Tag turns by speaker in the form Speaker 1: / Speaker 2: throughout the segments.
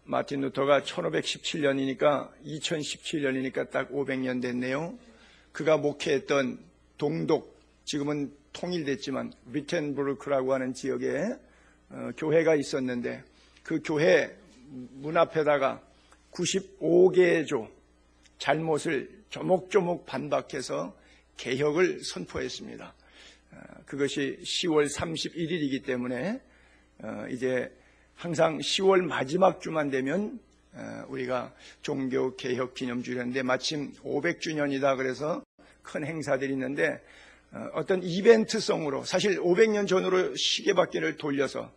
Speaker 1: 마틴 루터가 1517년이니까 2017년이니까 딱 500년 됐네요. 그가 목회했던 동독, 지금은 통일됐지만 위텐부르크라고 하는 지역에 교회가 있었는데, 그 교회 문 앞에다가 95개의 조 잘못을 조목조목 반박해서 개혁을 선포했습니다. 그것이 10월 31일이기 때문에 이제 항상 10월 마지막 주만 되면 우리가 종교개혁 기념주일인데, 마침 500주년이다 그래서 큰 행사들이 있는데, 어떤 이벤트성으로, 사실 500년 전으로 시계바퀴를 돌려서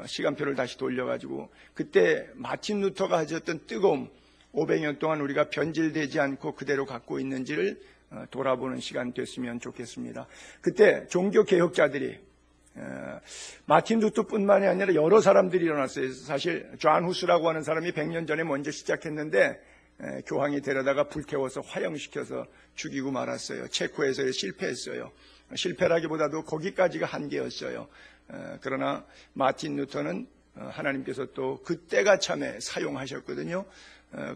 Speaker 1: 시간표를 다시 돌려가지고 그때 마틴 루터가 가졌던 뜨거움, 500년 동안 우리가 변질되지 않고 그대로 갖고 있는지를 돌아보는 시간 됐으면 좋겠습니다. 그때 종교개혁자들이 마틴 루터뿐만이 아니라 여러 사람들이 일어났어요. 사실 존 후스라고 하는 사람이 100년 전에 먼저 시작했는데 교황이 데려다가 불태워서 화형시켜서 죽이고 말았어요. 체코에서 실패했어요. 실패라기보다도 거기까지가 한계였어요. 그러나 마틴 루터는 하나님께서 또 그때가 참에 사용하셨거든요.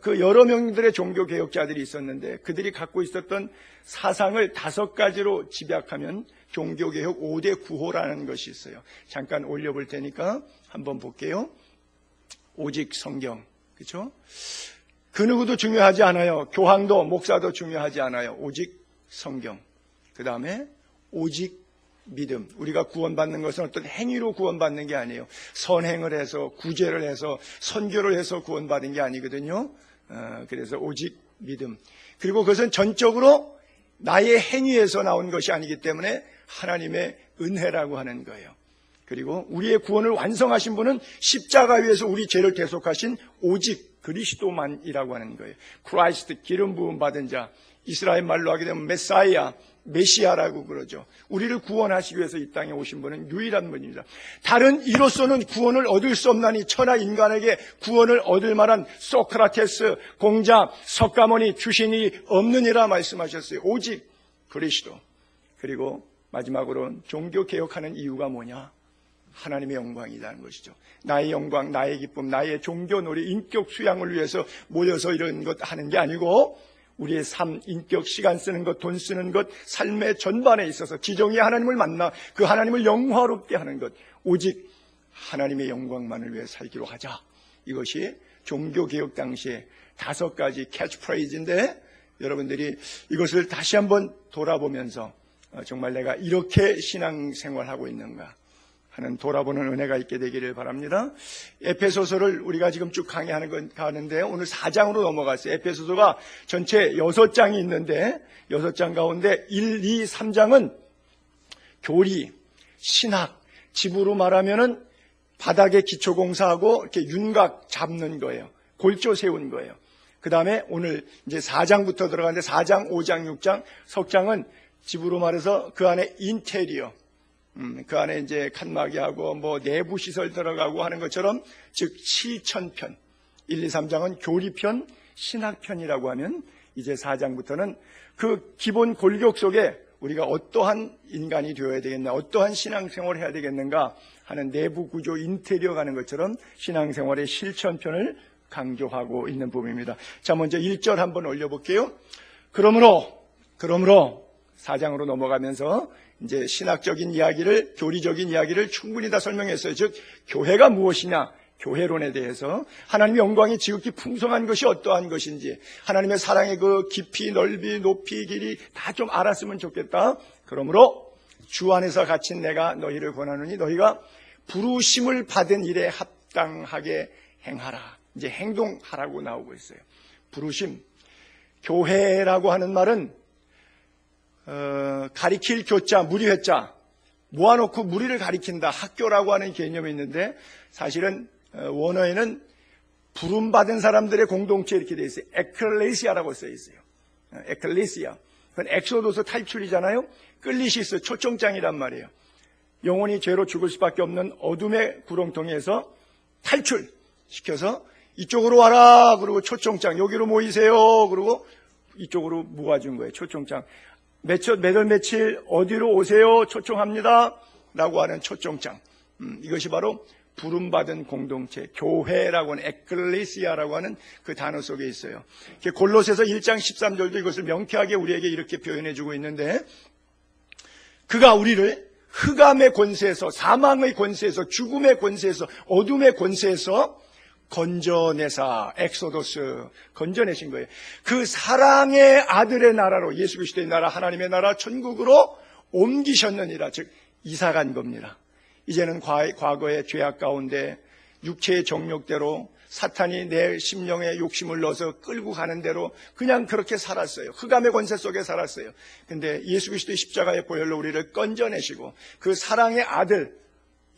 Speaker 1: 그 여러 명들의 종교개혁자들이 있었는데 그들이 갖고 있었던 사상을 5가지로 집약하면 종교개혁 5대 구호라는 것이 있어요. 잠깐 올려볼 테니까 한번 볼게요. 오직 성경, 그렇죠? 그 누구도 중요하지 않아요. 교황도 목사도 중요하지 않아요. 오직 성경. 그 다음에 오직 믿음. 우리가 구원받는 것은 어떤 행위로 구원받는 게 아니에요. 선행을 해서, 구제를 해서, 선교를 해서 구원받은 게 아니거든요. 그래서 오직 믿음. 그리고 그것은 전적으로 나의 행위에서 나온 것이 아니기 때문에 하나님의 은혜라고 하는 거예요. 그리고 우리의 구원을 완성하신 분은 십자가 위에서 우리 죄를 대속하신 오직 그리스도만이라고 하는 거예요. 크라이스트, 기름 부음 받은 자, 이스라엘 말로 하게 되면 메사이아, 메시아라고 그러죠. 우리를 구원하시기 위해서 이 땅에 오신 분은 유일한 분입니다. 다른 이로서는 구원을 얻을 수 없나니 천하 인간에게 구원을 얻을 만한 소크라테스, 공자, 석가모니, 주신이 없느니라 말씀하셨어요. 오직 그리스도. 그리고 마지막으로는 종교개혁하는 이유가 뭐냐? 하나님의 영광이라는 것이죠. 나의 영광, 나의 기쁨, 나의 종교놀이, 인격 수양을 위해서 모여서 이런 것 하는 게 아니고 우리의 삶, 인격, 시간 쓰는 것, 돈 쓰는 것, 삶의 전반에 있어서 지정의 하나님을 만나 그 하나님을 영화롭게 하는 것, 오직 하나님의 영광만을 위해 살기로 하자. 이것이 종교개혁 당시에 5가지 캐치프레이즈인데, 여러분들이 이것을 다시 한번 돌아보면서 정말 내가 이렇게 신앙생활하고 있는가 하는 돌아보는 은혜가 있게 되기를 바랍니다. 에페소서를 우리가 지금 쭉 가는데 오늘 4장으로 넘어갔어요. 에페소서가 전체 6장이 있는데 6장 가운데 1, 2, 3장은 교리, 신학, 집으로 말하면은 바닥에 기초공사하고 이렇게 윤곽 잡는 거예요. 골조 세운 거예요. 그 다음에 오늘 이제 4장부터 들어가는데 4장, 5장, 6장, 석장은 집으로 말해서 그 안에 인테리어, 그 안에 이제 칸막이하고 뭐 내부 시설 들어가고 하는 것처럼, 즉 실천편, 1, 2, 3장은 교리편, 신학편이라고 하면 이제 4장부터는 그 기본 골격 속에 우리가 어떠한 인간이 되어야 되겠나, 어떠한 신앙생활을 해야 되겠는가 하는 내부 구조, 인테리어 가는 것처럼 신앙생활의 실천편을 강조하고 있는 부분입니다. 자, 먼저 1절 한번 올려볼게요. 그러므로 4장으로 넘어가면서 이제 신학적인 이야기를, 교리적인 이야기를 충분히 다 설명했어요. 즉 교회가 무엇이냐, 교회론에 대해서 하나님의 영광이 지극히 풍성한 것이 어떠한 것인지, 하나님의 사랑의 그 깊이, 넓이, 높이, 길이 다 좀 알았으면 좋겠다. 그러므로 주 안에서 갇힌 내가 너희를 권하노니 너희가 부르심을 받은 일에 합당하게 행하라. 이제 행동하라고 나오고 있어요. 부르심. 교회라고 하는 말은 가리킬 교자, 무리회자, 모아놓고 무리를 가리킨다, 학교라고 하는 개념이 있는데, 사실은 원어에는 부름받은 사람들의 공동체 이렇게 되어 있어요. 에클레시아라고 써 있어요. 에클레시아. 그건 엑소도스 탈출이잖아요. 끌리시스, 초청장이란 말이에요. 영혼이 죄로 죽을 수밖에 없는 어둠의 구렁텅이에서 탈출시켜서 이쪽으로 와라, 그리고 초청장, 여기로 모이세요, 그리고 이쪽으로 모아준 거예요. 초청장. 몇 월 며칠 어디로 오세요, 초청합니다 라고 하는 초청장. 이것이 바로 부름받은 공동체, 교회라고 하는 에클레시아라고 하는 그 단어 속에 있어요. 골로새서 1장 13절도 이것을 명쾌하게 우리에게 이렇게 표현해주고 있는데, 그가 우리를 흑암의 권세에서, 사망의 권세에서, 죽음의 권세에서, 어둠의 권세에서 건져내사, 엑소도스, 건져내신 거예요. 그 사랑의 아들의 나라로, 예수 그리스도의 나라, 하나님의 나라, 천국으로 옮기셨느니라. 즉 이사간 겁니다. 이제는 과거의 죄악 가운데 육체의 정욕대로 사탄이 내 심령에 욕심을 넣어서 끌고 가는 대로 그냥 그렇게 살았어요. 흑암의 권세 속에 살았어요. 근데 예수 그리스도의 십자가의 보혈로 우리를 건져내시고 그 사랑의 아들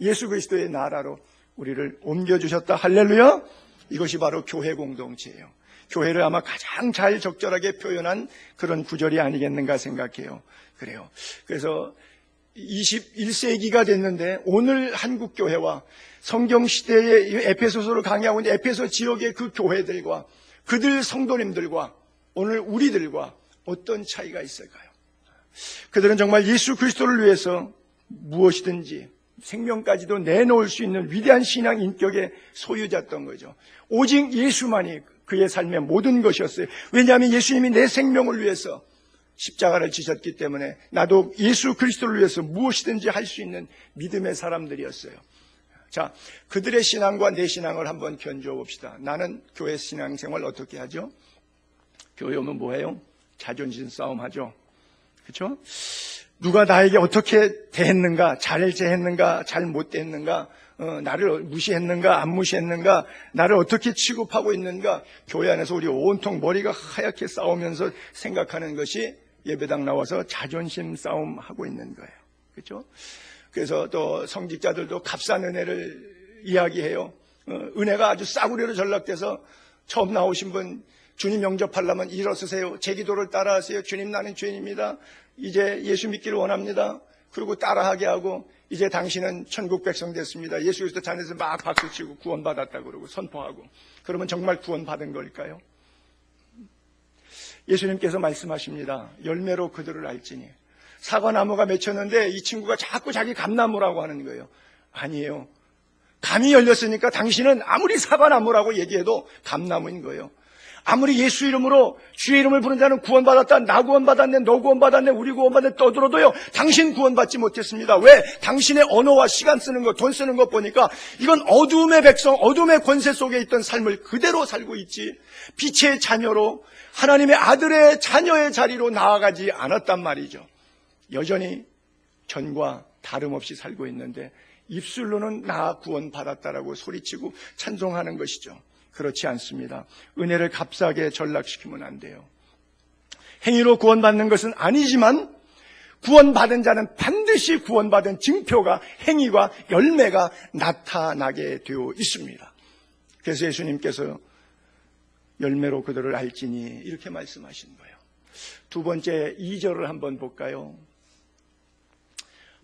Speaker 1: 예수 그리스도의 나라로 우리를 옮겨주셨다. 할렐루야. 이것이 바로 교회 공동체예요. 교회를 아마 가장 잘 적절하게 표현한 그런 구절이 아니겠는가 생각해요. 그래요. 그래서 21세기가 됐는데 오늘 한국교회와 성경시대의 에페소서를 강의하고 있는 에페소 지역의 그 교회들과 그들 성도님들과 오늘 우리들과 어떤 차이가 있을까요? 그들은 정말 예수 그리스도를 위해서 무엇이든지 생명까지도 내놓을 수 있는 위대한 신앙 인격의 소유자였던 거죠. 오직 예수만이 그의 삶의 모든 것이었어요. 왜냐하면 예수님이 내 생명을 위해서 십자가를 지셨기 때문에 나도 예수 그리스도를 위해서 무엇이든지 할 수 있는 믿음의 사람들이었어요. 자, 그들의 신앙과 내 신앙을 한번 견주어 봅시다. 나는 교회 신앙생활 어떻게 하죠? 교회 오면 뭐해요? 자존심 싸움 하죠. 그렇죠? 누가 나에게 어떻게 대했는가, 잘 대했는가, 잘 못 대했는가, 나를 무시했는가, 안 무시했는가, 나를 어떻게 취급하고 있는가, 교회 안에서 우리 온통 머리가 하얗게 싸우면서 생각하는 것이 예배당 나와서 자존심 싸움 하고 있는 거예요. 그렇죠? 그래서 또 성직자들도 값싼 은혜를 이야기해요. 은혜가 아주 싸구려로 전락돼서 처음 나오신 분 주님 영접하려면 일어서세요. 제 기도를 따라하세요. 주님 나는 죄인입니다. 이제 예수 믿기를 원합니다. 그리고 따라하게 하고 이제 당신은 천국 백성 됐습니다. 예수 그리스도 잔에서 막 박수치고 구원받았다고 그러고 선포하고 그러면 정말 구원받은 걸까요? 예수님께서 말씀하십니다. 열매로 그들을 알지니. 사과나무가 맺혔는데 이 친구가 자꾸 자기 감나무라고 하는 거예요. 아니에요. 감이 열렸으니까 당신은 아무리 사과나무라고 얘기해도 감나무인 거예요. 아무리 예수 이름으로 주의 이름을 부른 자는 구원받았다. 나 구원받았네. 너 구원받았네. 우리 구원받았네. 떠들어도요. 당신 구원받지 못했습니다. 왜? 당신의 언어와 시간 쓰는 것, 돈 쓰는 것 보니까 이건 어둠의 백성, 어둠의 권세 속에 있던 삶을 그대로 살고 있지. 빛의 자녀로 하나님의 아들의 자녀의 자리로 나아가지 않았단 말이죠. 여전히 전과 다름없이 살고 있는데 입술로는 나 구원받았다라고 소리치고 찬송하는 것이죠. 그렇지 않습니다. 은혜를 값싸게 전락시키면 안 돼요. 행위로 구원받는 것은 아니지만 구원받은 자는 반드시 구원받은 증표가, 행위가, 열매가 나타나게 되어 있습니다. 그래서 예수님께서 열매로 그들을 알지니 이렇게 말씀하신 거예요. 두 번째 2절을 한번 볼까요?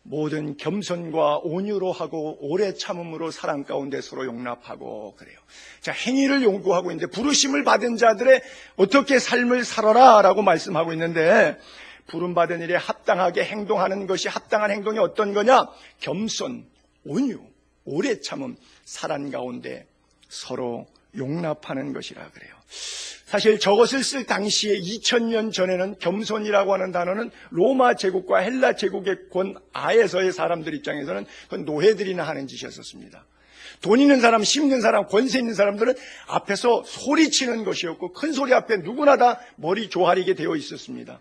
Speaker 1: 모든 겸손과 온유로 하고 오래 참음으로 사랑 가운데 서로 용납하고 그래요. 자, 행위를 요구하고 있는데 부르심을 받은 자들의 어떻게 삶을 살아라 라고 말씀하고 있는데 부름받은 일에 합당하게 행동하는 것이 합당한 행동이 어떤 거냐? 겸손, 온유, 오래 참음, 사랑 가운데 서로 용납하는 것이라 그래요. 사실 저것을 쓸 당시에 2000년 전에는 겸손이라고 하는 단어는 로마 제국과 헬라 제국의 권하에서의 사람들 입장에서는 그건 노예들이나 하는 짓이었습니다. 돈 있는 사람, 힘 있는 사람, 권세 있는 사람들은 앞에서 소리치는 것이었고 큰 소리 앞에 누구나 다 머리 조아리게 되어 있었습니다.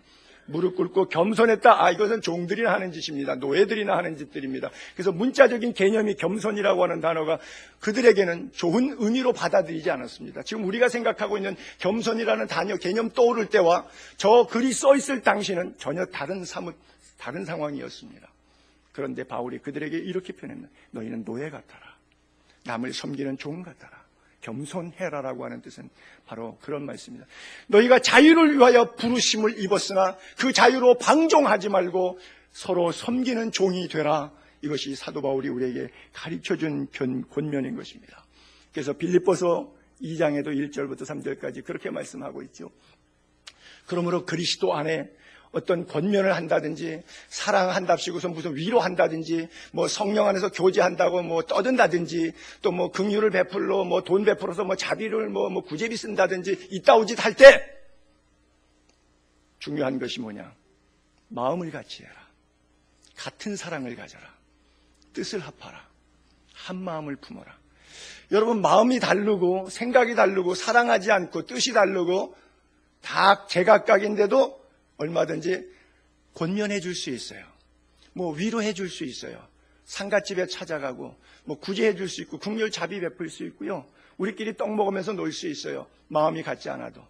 Speaker 1: 무릎 꿇고 겸손했다. 이것은 종들이나 하는 짓입니다. 노예들이나 하는 짓들입니다. 그래서 문자적인 개념이 겸손이라고 하는 단어가 그들에게는 좋은 의미로 받아들이지 않았습니다. 지금 우리가 생각하고 있는 겸손이라는 단어 개념 떠오를 때와 저 글이 써 있을 당시는 전혀 다른 상황이었습니다. 그런데 바울이 그들에게 이렇게 표현했습니다. 너희는 노예 같아라. 남을 섬기는 종 같아라. 겸손해라라고 하는 뜻은 바로 그런 말씀입니다. 너희가 자유를 위하여 부르심을 입었으나 그 자유로 방종하지 말고 서로 섬기는 종이 되라. 이것이 사도 바울이 우리에게 가르쳐준 권면인 것입니다. 그래서 빌립보서 2장에도 1절부터 3절까지 그렇게 말씀하고 있죠. 그러므로 그리스도 안에 어떤 권면을 한다든지 사랑한답시고서 무슨 위로한다든지 뭐 성령 안에서 교제한다고 뭐 떠든다든지 또 뭐 긍휼을 베풀러 뭐 돈 베풀어서 뭐 자비를 뭐 구제비 쓴다든지 이따오짓 할 때 중요한 것이 뭐냐? 마음을 같이 해라. 같은 사랑을 가져라. 뜻을 합하라. 한 마음을 품어라. 여러분 마음이 다르고 생각이 다르고 사랑하지 않고 뜻이 다르고 다 제각각인데도 얼마든지 권면해 줄 수 있어요. 뭐 위로해 줄 수 있어요. 상갓집에 찾아가고 뭐 구제해 줄 수 있고 긍휼 자비 베풀 수 있고요. 우리끼리 떡 먹으면서 놀 수 있어요. 마음이 같지 않아도.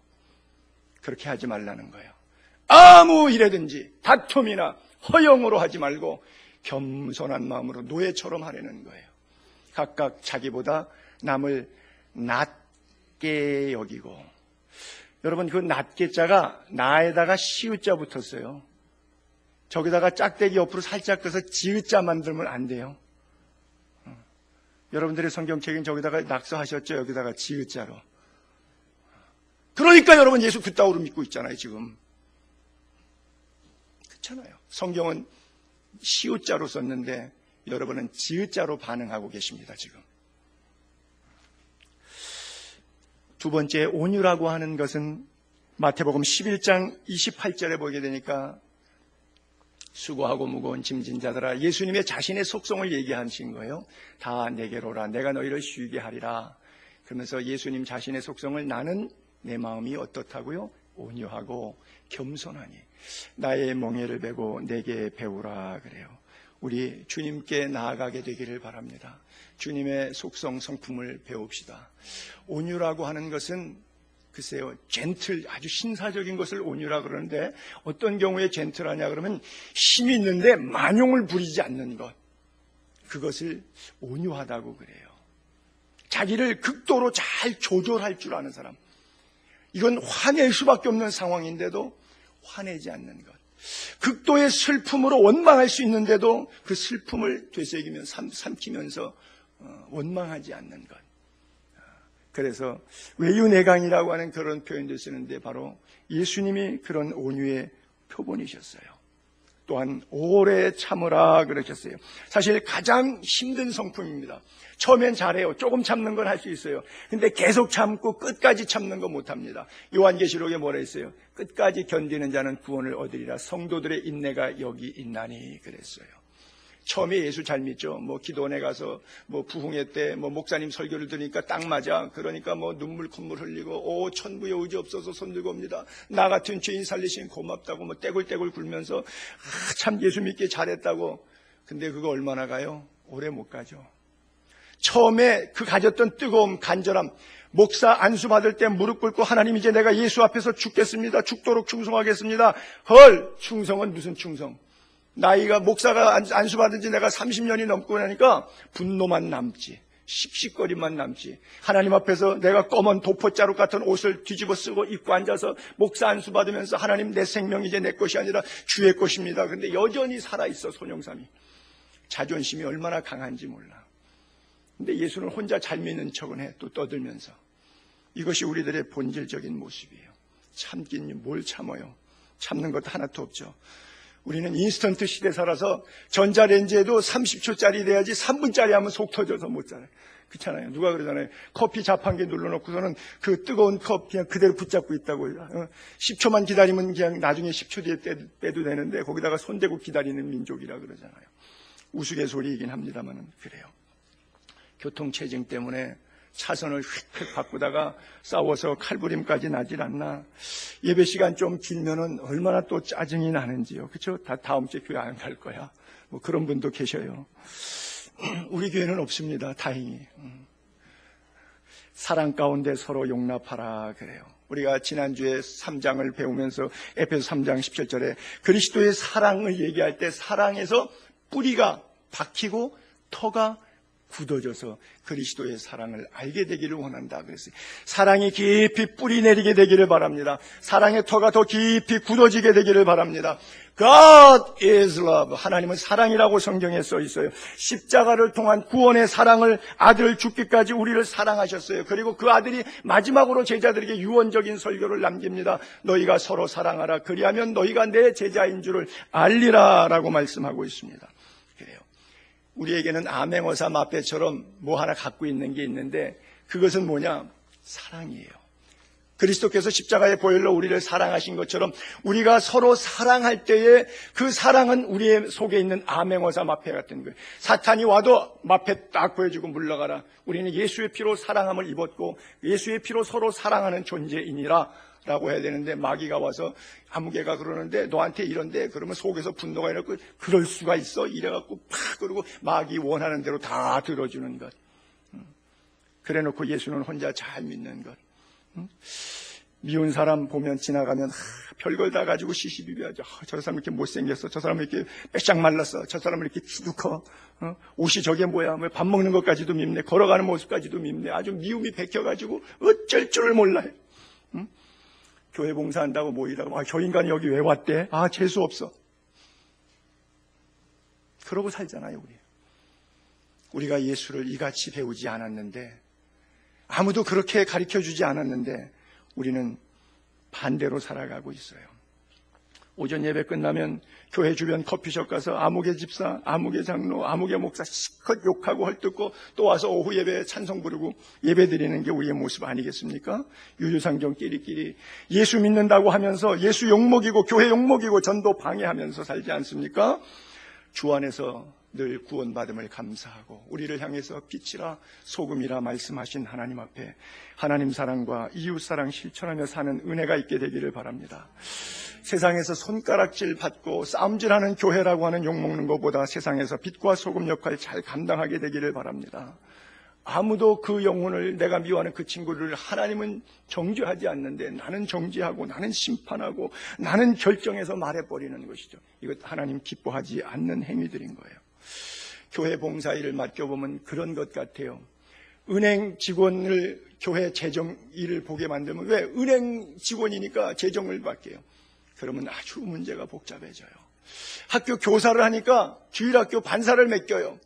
Speaker 1: 그렇게 하지 말라는 거예요. 아무 일에든지 다툼이나 허영으로 하지 말고 겸손한 마음으로 노예처럼 하려는 거예요. 각각 자기보다 남을 낮게 여기고. 여러분 그 낮게 자가 나에다가 시읒자 붙었어요. 저기다가 짝대기 옆으로 살짝 꺼서 지읒자 만들면 안 돼요. 여러분들의 성경책은 저기다가 낙서하셨죠? 여기다가 지읒자로. 그러니까 여러분 예수 그따위로 믿고 있잖아요 지금. 그렇잖아요. 성경은 시읒자로 썼는데 여러분은 지읒자로 반응하고 계십니다 지금. 두 번째 온유라고 하는 것은 마태복음 11장 28절에 보게 되니까 수고하고 무거운 짐진 자들아, 예수님의 자신의 속성을 얘기하신 거예요. 다 내게로 오라, 내가 너희를 쉬게 하리라. 그러면서 예수님 자신의 속성을 나는 내 마음이 어떻다고요? 온유하고 겸손하니 나의 멍에를 베고 내게 배우라 그래요. 우리 주님께 나아가게 되기를 바랍니다. 주님의 속성 성품을 배웁시다. 온유라고 하는 것은 글쎄요, 젠틀, 아주 신사적인 것을 온유라 그러는데 어떤 경우에 젠틀하냐 그러면 힘이 있는데 만용을 부리지 않는 것, 그것을 온유하다고 그래요. 자기를 극도로 잘 조절할 줄 아는 사람. 이건 화낼 수밖에 없는 상황인데도 화내지 않는 것. 극도의 슬픔으로 원망할 수 있는데도 그 슬픔을 되새기면서 삼키면서 원망하지 않는 것. 그래서 외유내강이라고 하는 그런 표현도 쓰는데 바로 예수님이 그런 온유의 표본이셨어요. 또한 오래 참으라 그러셨어요. 사실 가장 힘든 성품입니다. 처음엔 잘해요. 조금 참는 건 할 수 있어요. 근데 계속 참고 끝까지 참는 거 못합니다. 요한계시록에 뭐라 했어요? 끝까지 견디는 자는 구원을 얻으리라. 성도들의 인내가 여기 있나니 그랬어요. 처음에 예수 잘 믿죠. 뭐 기도원에 가서 뭐 부흥회 때 뭐 목사님 설교를 들으니까 딱 맞아. 그러니까 뭐 눈물 콧물 흘리고 오 천부의 의지 없어서 손들고 옵니다. 나 같은 죄인 살리신 고맙다고 뭐 떼굴떼굴 굴면서 참 예수 믿기 잘했다고. 근데 그거 얼마나 가요? 오래 못 가죠. 처음에 그 가졌던 뜨거움, 간절함, 목사 안수 받을 때 무릎 꿇고 하나님 이제 내가 예수 앞에서 죽겠습니다. 죽도록 충성하겠습니다. 헐, 충성은 무슨 충성? 나이가 목사가 안수 받은 지 내가 30년이 넘고 나니까 분노만 남지, 씩씩거림만 남지. 하나님 앞에서 내가 검은 도포자루 같은 옷을 뒤집어 쓰고 입고 앉아서 목사 안수 받으면서 하나님 내 생명이 이제 내 것이 아니라 주의 것입니다. 그런데 여전히 살아있어 손영삼이. 자존심이 얼마나 강한지 몰라. 근데 예수는 혼자 잘 믿는 척은 해, 또 떠들면서. 이것이 우리들의 본질적인 모습이에요. 참긴 뭘 참아요. 참는 것도 하나도 없죠. 우리는 인스턴트 시대 살아서 전자레인지에도 30초짜리 돼야지 3분짜리 하면 속 터져서 못 살아요. 그렇잖아요. 누가 그러잖아요. 커피 자판기 눌러놓고서는 그 뜨거운 컵 그냥 그대로 붙잡고 있다고. 10초만 기다리면 그냥 나중에 10초 뒤에 빼도 되는데 거기다가 손대고 기다리는 민족이라 그러잖아요. 우스갯소리이긴 합니다만 그래요. 교통체증 때문에 차선을 휙휙 바꾸다가 싸워서 칼부림까지 나질 않나. 예배 시간 좀 길면은 얼마나 또 짜증이 나는지요. 그렇죠? 다 다음 주에 교회 안 갈 거야. 뭐 그런 분도 계셔요. 우리 교회는 없습니다. 다행히. 사랑 가운데 서로 용납하라 그래요. 우리가 지난주에 3장을 배우면서 에베소 3장 17절에 그리스도의 사랑을 얘기할 때 사랑에서 뿌리가 박히고 터가 굳어져서 그리스도의 사랑을 알게 되기를 원한다 그랬어요. 사랑이 깊이 뿌리 내리게 되기를 바랍니다. 사랑의 터가 더 깊이 굳어지게 되기를 바랍니다. God is love. 하나님은 사랑이라고 성경에 써 있어요. 십자가를 통한 구원의 사랑을 아들 죽기까지 우리를 사랑하셨어요. 그리고 그 아들이 마지막으로 제자들에게 유언적인 설교를 남깁니다. 너희가 서로 사랑하라. 그리하면 너희가 내 제자인 줄을 알리라 라고 말씀하고 있습니다. 그래요. 우리에게는 암행어사 마패처럼 뭐 하나 갖고 있는 게 있는데 그것은 뭐냐? 사랑이에요. 그리스도께서 십자가의 보혈로 우리를 사랑하신 것처럼 우리가 서로 사랑할 때에 그 사랑은 우리의 속에 있는 암행어사 마패 같은 거예요. 사탄이 와도 마패 딱 보여주고 물러가라. 우리는 예수의 피로 사랑함을 입었고 예수의 피로 서로 사랑하는 존재이니라 라고 해야 되는데 마귀가 와서 아무개가 그러는데 너한테 이런데 그러면 속에서 분노가 일어나고 그럴 수가 있어? 이래갖고 팍 그러고 마귀 원하는 대로 다 들어주는 것. 그래놓고 예수는 혼자 잘 믿는 것. 미운 사람 보면 지나가면 별걸 다 가지고 시시비비하죠. 저 사람 이렇게 못생겼어. 저 사람 이렇게 빼짝 말랐어. 저 사람은 이렇게 키도 커. 옷이 저게 뭐야. 밥 먹는 것까지도 밉네. 걸어가는 모습까지도 밉네. 아주 미움이 베껴가지고 어쩔 줄을 몰라요. 교회 봉사한다고 모이다가 저 인간이 여기 왜 왔대? 재수 없어. 그러고 살잖아요. 우리가 예수를 이같이 배우지 않았는데 아무도 그렇게 가르쳐주지 않았는데 우리는 반대로 살아가고 있어요. 오전 예배 끝나면 교회 주변 커피숍 가서 아무개 집사, 아무개 장로, 아무개 목사 실컷 욕하고 헐뜯고 또 와서 오후 예배에 찬송 부르고 예배 드리는 게 우리의 모습 아니겠습니까? 유유상종 끼리끼리 예수 믿는다고 하면서 예수 욕먹이고 교회 욕먹이고 전도 방해하면서 살지 않습니까? 주 안에서 늘 구원받음을 감사하고 우리를 향해서 빛이라 소금이라 말씀하신 하나님 앞에 하나님 사랑과 이웃사랑 실천하며 사는 은혜가 있게 되기를 바랍니다. 세상에서 손가락질 받고 싸움질하는 교회라고 하는 욕먹는 것보다 세상에서 빛과 소금 역할 잘 감당하게 되기를 바랍니다. 아무도 그 영혼을 내가 미워하는 그 친구를 하나님은 정죄하지 않는데 나는 정죄하고 나는 심판하고 나는 결정해서 말해버리는 것이죠. 이것 하나님 기뻐하지 않는 행위들인 거예요. 교회 봉사일을 맡겨보면 그런 것 같아요. 은행 직원을 교회 재정 일을 보게 만들면 왜? 은행 직원이니까 재정을 맡겨요. 그러면 아주 문제가 복잡해져요. 학교 교사를 하니까 주일학교 반사를 맡겨요.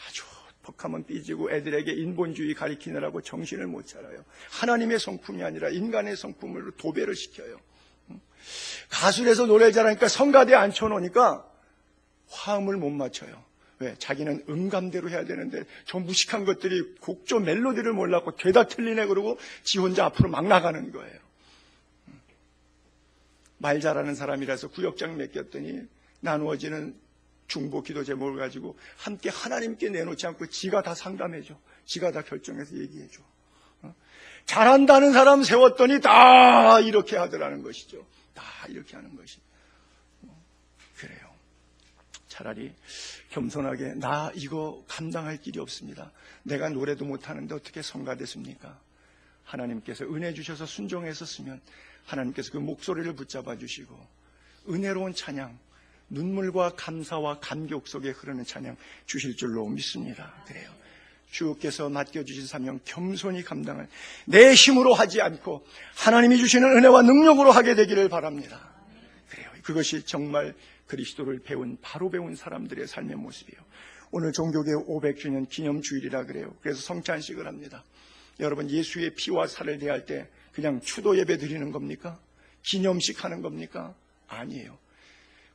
Speaker 1: 아주 퍽하면 삐지고 애들에게 인본주의 가리키느라고 정신을 못 차려요. 하나님의 성품이 아니라 인간의 성품으로 도배를 시켜요. 가수에서 노래를 잘하니까 성가대에 앉혀놓으니까 화음을 못 맞춰요. 왜? 자기는 음감대로 해야 되는데 저 무식한 것들이 곡조 멜로디를 몰랐고 죄다 틀리네 그러고 지 혼자 앞으로 막 나가는 거예요. 말 잘하는 사람이라서 구역장 맡겼더니 나누어지는 중보 기도 제목을 가지고 함께 하나님께 내놓지 않고 지가 다 상담해줘. 지가 다 결정해서 얘기해줘. 잘한다는 사람 세웠더니 다 이렇게 하더라는 것이죠. 다 이렇게 하는 것이. 그래요. 차라리 겸손하게 나 이거 감당할 길이 없습니다. 내가 노래도 못하는데 어떻게 성가됐습니까? 하나님께서 은혜 주셔서 순종해서 쓰면 하나님께서 그 목소리를 붙잡아 주시고 은혜로운 찬양, 눈물과 감사와 감격 속에 흐르는 찬양 주실 줄로 믿습니다. 그래요. 주께서 맡겨주신 사명 겸손히 감당을 내 힘으로 하지 않고 하나님이 주시는 은혜와 능력으로 하게 되기를 바랍니다. 그래요. 그것이 정말 그리스도를 바로 배운 사람들의 삶의 모습이에요. 오늘 종교개혁 500주년 기념주일이라 그래요. 그래서 성찬식을 합니다. 여러분 예수의 피와 살을 대할 때 그냥 추도 예배 드리는 겁니까? 기념식 하는 겁니까? 아니에요.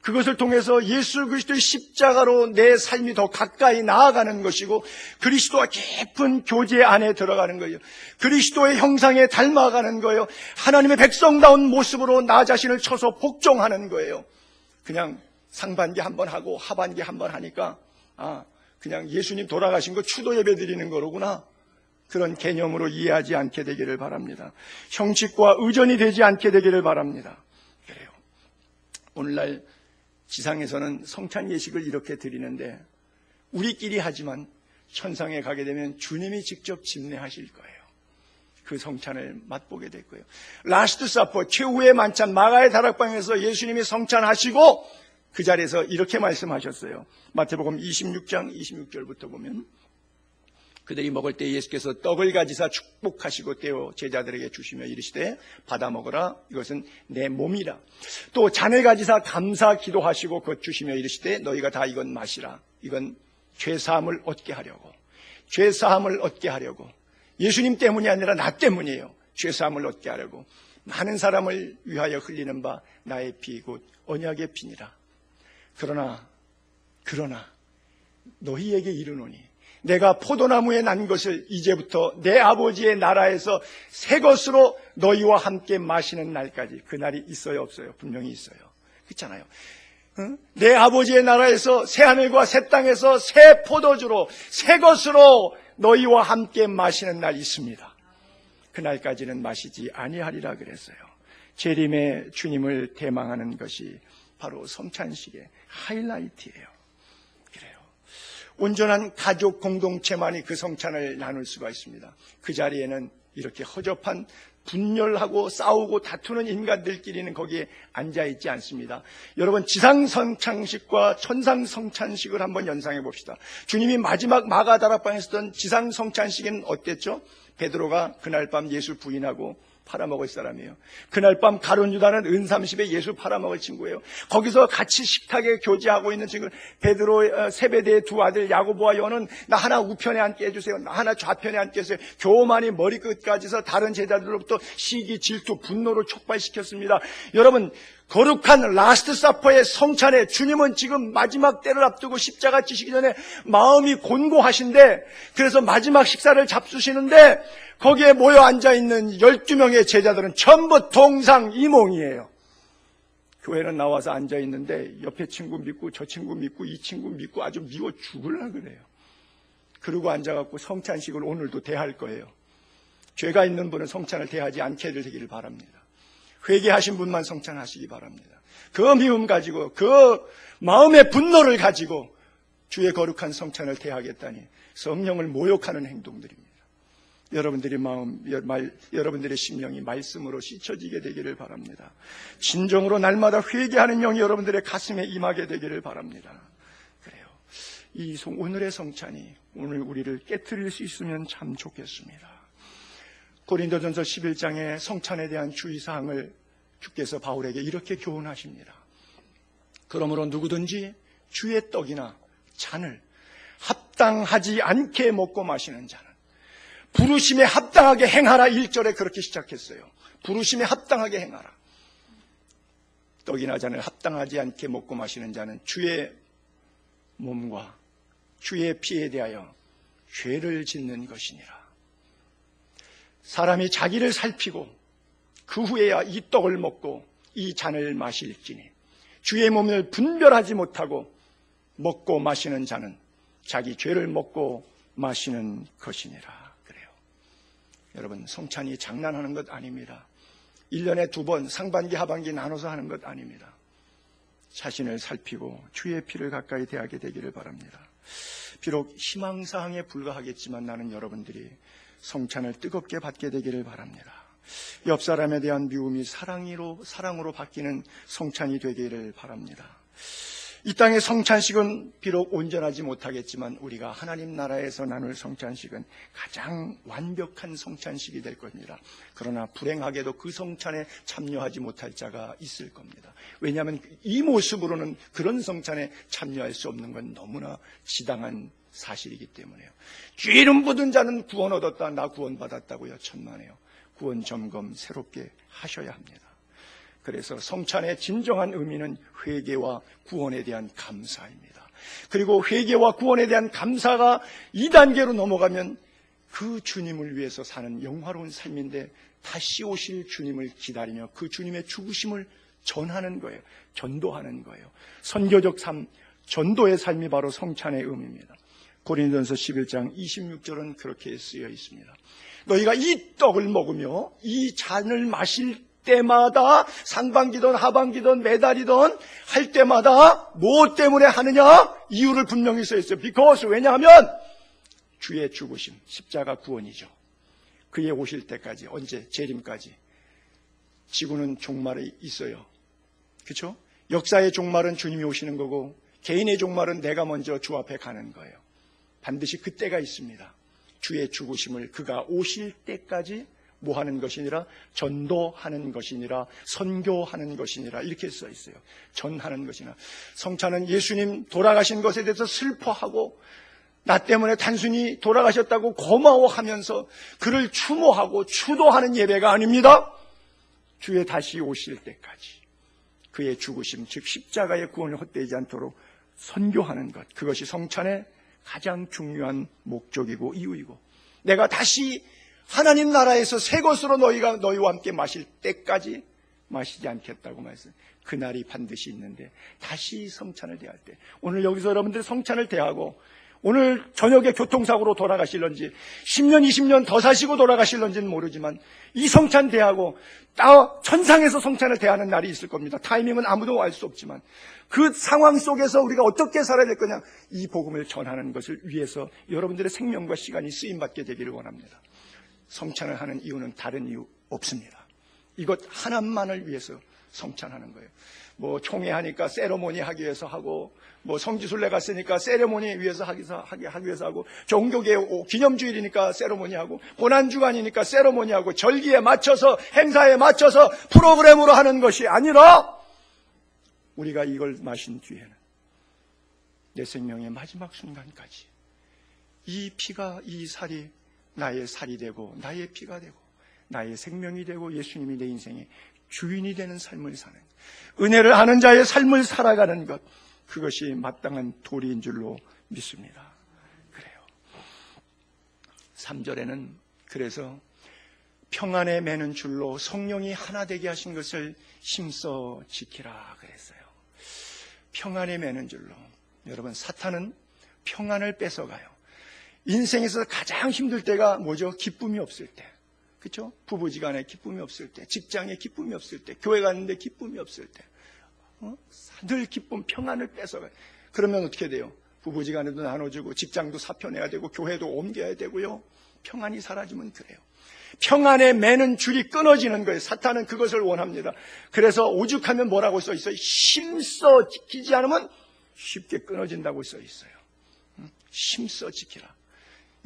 Speaker 1: 그것을 통해서 예수 그리스도의 십자가로 내 삶이 더 가까이 나아가는 것이고 그리스도와 깊은 교제 안에 들어가는 거예요. 그리스도의 형상에 닮아가는 거예요. 하나님의 백성다운 모습으로 나 자신을 쳐서 복종하는 거예요. 그냥 상반기 한번 하고 하반기 한번 하니까 그냥 예수님 돌아가신 거 추도 예배 드리는 거로구나. 그런 개념으로 이해하지 않게 되기를 바랍니다. 형식과 의존이 되지 않게 되기를 바랍니다. 그래요. 오늘날 지상에서는 성찬 예식을 이렇게 드리는데 우리끼리 하지만 천상에 가게 되면 주님이 직접 집례하실 거예요. 그 성찬을 맛보게 될 거예요. 라스트 사퍼, 최후의 만찬, 마가의 다락방에서 예수님이 성찬하시고 그 자리에서 이렇게 말씀하셨어요. 마태복음 26장 26절부터 보면 그들이 먹을 때 예수께서 떡을 가지사 축복하시고 떼어 제자들에게 주시며 이르시되 받아 먹으라 이것은 내 몸이라. 또 잔을 가지사 감사 기도하시고 곧 주시며 이르시되 너희가 다 이건 마시라. 이건 죄사함을 얻게 하려고, 죄사함을 얻게 하려고, 예수님 때문이 아니라 나 때문이에요. 죄사함을 얻게 하려고 많은 사람을 위하여 흘리는 바 나의 피 곧 언약의 피니라. 그러나 너희에게 이르노니 내가 포도나무에 난 것을 이제부터 내 아버지의 나라에서 새 것으로 너희와 함께 마시는 날까지. 그 날이 있어요 없어요? 분명히 있어요. 그렇잖아요. 응? 내 아버지의 나라에서 새 하늘과 새 땅에서 새 포도주로 새 것으로 너희와 함께 마시는 날이 있습니다. 그날까지는 마시지 아니하리라 그랬어요. 재림의 주님을 대망하는 것이 바로 성찬식의 하이라이트예요. 그래요. 온전한 가족 공동체만이 그 성찬을 나눌 수가 있습니다. 그 자리에는 이렇게 허접한 분열하고 싸우고 다투는 인간들끼리는 거기에 앉아있지 않습니다. 여러분, 지상 성찬식과 천상 성찬식을 한번 연상해 봅시다. 주님이 마지막 마가다락방에 있었던 지상 성찬식은 어땠죠? 베드로가 그날 밤 예수 부인하고 팔아먹을 사람이에요. 그날 밤 가룟 유다는 은 30에 예수 팔아먹을 친구예요. 거기서 같이 식탁에 교제하고 있는 친구, 베드로 세베대의 두 아들 야고보와 요한은 나 하나 우편에 앉게 해주세요, 나 하나 좌편에 앉게 해주세요. 교만이 머리끝까지서 다른 제자들로부터 시기, 질투, 분노를 촉발시켰습니다. 여러분, 거룩한 라스트 사퍼의 성찬에 주님은 지금 마지막 때를 앞두고 십자가 지시기 전에 마음이 곤고하신데, 그래서 마지막 식사를 잡수시는데 거기에 모여 앉아있는 12명의 제자들은 전부 동상이몽이에요. 교회는 나와서 앉아있는데 옆에 친구 믿고 저 친구 믿고 이 친구 믿고 아주 미워 죽으려 그래요. 그러고 앉아갖고 성찬식을 오늘도 대할 거예요. 죄가 있는 분은 성찬을 대하지 않게 되기를 바랍니다. 회개하신 분만 성찬하시기 바랍니다. 그 미움 가지고 그 마음의 분노를 가지고 주의 거룩한 성찬을 대하겠다니 성령을 모욕하는 행동들입니다. 여러분들의 심령이 말씀으로 씻어지게 되기를 바랍니다. 진정으로 날마다 회개하는 영이 여러분들의 가슴에 임하게 되기를 바랍니다. 그래요. 오늘의 성찬이 오늘 우리를 깨트릴 수 있으면 참 좋겠습니다. 고린도전서 11장의 성찬에 대한 주의사항을 주께서 바울에게 이렇게 교훈하십니다. 그러므로 누구든지 주의 떡이나 잔을 합당하지 않게 먹고 마시는 자는 부르심에 합당하게 행하라. 1절에 그렇게 시작했어요. 부르심에 합당하게 행하라. 떡이나 잔을 합당하지 않게 먹고 마시는 자는 주의 몸과 주의 피에 대하여 죄를 짓는 것이니라. 사람이 자기를 살피고 그 후에야 이 떡을 먹고 이 잔을 마실지니 주의 몸을 분별하지 못하고 먹고 마시는 자는 자기 죄를 먹고 마시는 것이니라. 그래요. 여러분, 성찬이 장난하는 것 아닙니다. 1년에 2번 상반기 하반기 나눠서 하는 것 아닙니다. 자신을 살피고 주의 피를 가까이 대하게 되기를 바랍니다. 비록 희망사항에 불과하겠지만 나는 여러분들이 성찬을 뜨겁게 받게 되기를 바랍니다. 옆 사람에 대한 미움이 사랑으로 바뀌는 성찬이 되기를 바랍니다. 이 땅의 성찬식은 비록 온전하지 못하겠지만 우리가 하나님 나라에서 나눌 성찬식은 가장 완벽한 성찬식이 될 겁니다. 그러나 불행하게도 그 성찬에 참여하지 못할 자가 있을 겁니다. 왜냐하면 이 모습으로는 그런 성찬에 참여할 수 없는 건 너무나 지당한 사실이기 때문에요. 기름 묻은 자는 구원 얻었다. 나 구원 받았다고요. 천만에요. 구원 점검 새롭게 하셔야 합니다. 그래서 성찬의 진정한 의미는 회개와 구원에 대한 감사입니다. 그리고 회개와 구원에 대한 감사가 2단계로 넘어가면 그 주님을 위해서 사는 영화로운 삶인데 다시 오실 주님을 기다리며 그 주님의 죽으심을 전하는 거예요. 전도하는 거예요. 선교적 삶, 전도의 삶이 바로 성찬의 의미입니다. 고린도전서 11장 26절은 그렇게 쓰여 있습니다. 너희가 이 떡을 먹으며 이 잔을 마실 때마다 상반기든 하반기든 매달이든 할 때마다 무엇 때문에 하느냐? 이유를 분명히 써 있어요. because 왜냐하면 주의 죽으심, 십자가 구원이죠. 그의 오실 때까지, 언제? 재림까지. 지구는 종말이 있어요. 그렇죠? 역사의 종말은 주님이 오시는 거고 개인의 종말은 내가 먼저 주 앞에 가는 거예요. 반드시 그때가 있습니다. 주의 죽으심을 그가 오실 때까지 뭐 하는 것이니라? 전도하는 것이니라, 선교하는 것이니라, 이렇게 써 있어요. 전하는 것이니라. 성찬은 예수님 돌아가신 것에 대해서 슬퍼하고 나 때문에 단순히 돌아가셨다고 고마워하면서 그를 추모하고 추도하는 예배가 아닙니다. 주의 다시 오실 때까지 그의 죽으심, 즉 십자가의 구원을 헛되지 않도록 선교하는 것, 그것이 성찬의 가장 중요한 목적이고 이유이고, 내가 다시 하나님 나라에서 새 것으로 너희와 함께 마실 때까지 마시지 않겠다고 말씀. 그날이 반드시 있는데 다시 성찬을 대할 때, 오늘 여기서 여러분들 성찬을 대하고 오늘 저녁에 교통사고로 돌아가실런지 10년 20년 더 사시고 돌아가실런지는 모르지만 이 성찬 대하고 천상에서 성찬을 대하는 날이 있을 겁니다. 타이밍은 아무도 알 수 없지만 그 상황 속에서 우리가 어떻게 살아야 될 거냐, 이 복음을 전하는 것을 위해서 여러분들의 생명과 시간이 쓰임받게 되기를 원합니다. 성찬을 하는 이유는 다른 이유 없습니다. 이것 하나만을 위해서 성찬하는 거예요. 뭐 총회하니까 세레모니 하기 위해서 하고, 뭐 성지순례 갔으니까 세레모니 위해서 하기 위해서 하고, 종교계 기념주일이니까 세레모니 하고, 고난주간이니까 세레모니 하고, 절기에 맞춰서 행사에 맞춰서 프로그램으로 하는 것이 아니라, 우리가 이걸 마신 뒤에는 내 생명의 마지막 순간까지 이 피가, 이 살이 나의 살이 되고 나의 피가 되고 나의 생명이 되고 예수님이 내 인생의 주인이 되는 삶을 사는, 은혜를 아는 자의 삶을 살아가는 것, 그것이 마땅한 도리인 줄로 믿습니다. 그래요. 3절에는 그래서 평안에 매는 줄로 성령이 하나 되게 하신 것을 힘써 지키라 그랬어요. 평안에 매는 줄로. 여러분, 사탄은 평안을 뺏어가요. 인생에서 가장 힘들 때가 뭐죠? 기쁨이 없을 때. 그렇죠? 부부지간에 기쁨이 없을 때, 직장에 기쁨이 없을 때, 교회 갔는데 기쁨이 없을 때, 늘 기쁨, 평안을 뺏어가요. 그러면 어떻게 돼요? 부부지간에도 나눠주고, 직장도 사표내야 되고, 교회도 옮겨야 되고요. 평안이 사라지면 그래요. 평안에 매는 줄이 끊어지는 거예요. 사탄은 그것을 원합니다. 그래서 오죽하면 뭐라고 써 있어요? 힘써 지키지 않으면 쉽게 끊어진다고 써 있어요. 힘써 지키라.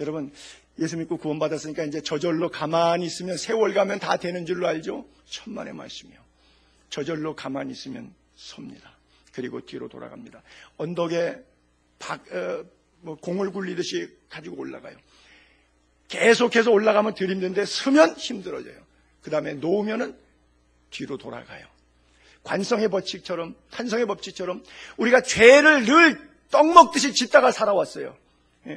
Speaker 1: 여러분, 예수 믿고 구원받았으니까 이제 저절로 가만히 있으면 세월 가면 다 되는 줄로 알죠? 천만의 말씀이요. 저절로 가만히 있으면 섭니다. 그리고 뒤로 돌아갑니다. 언덕에 공을 굴리듯이 가지고 올라가요. 계속해서 올라가면 덜 힘든데 서면 힘들어져요. 그 다음에 놓으면은 뒤로 돌아가요. 관성의 법칙처럼, 탄성의 법칙처럼 우리가 죄를 늘 떡 먹듯이 짓다가 살아왔어요.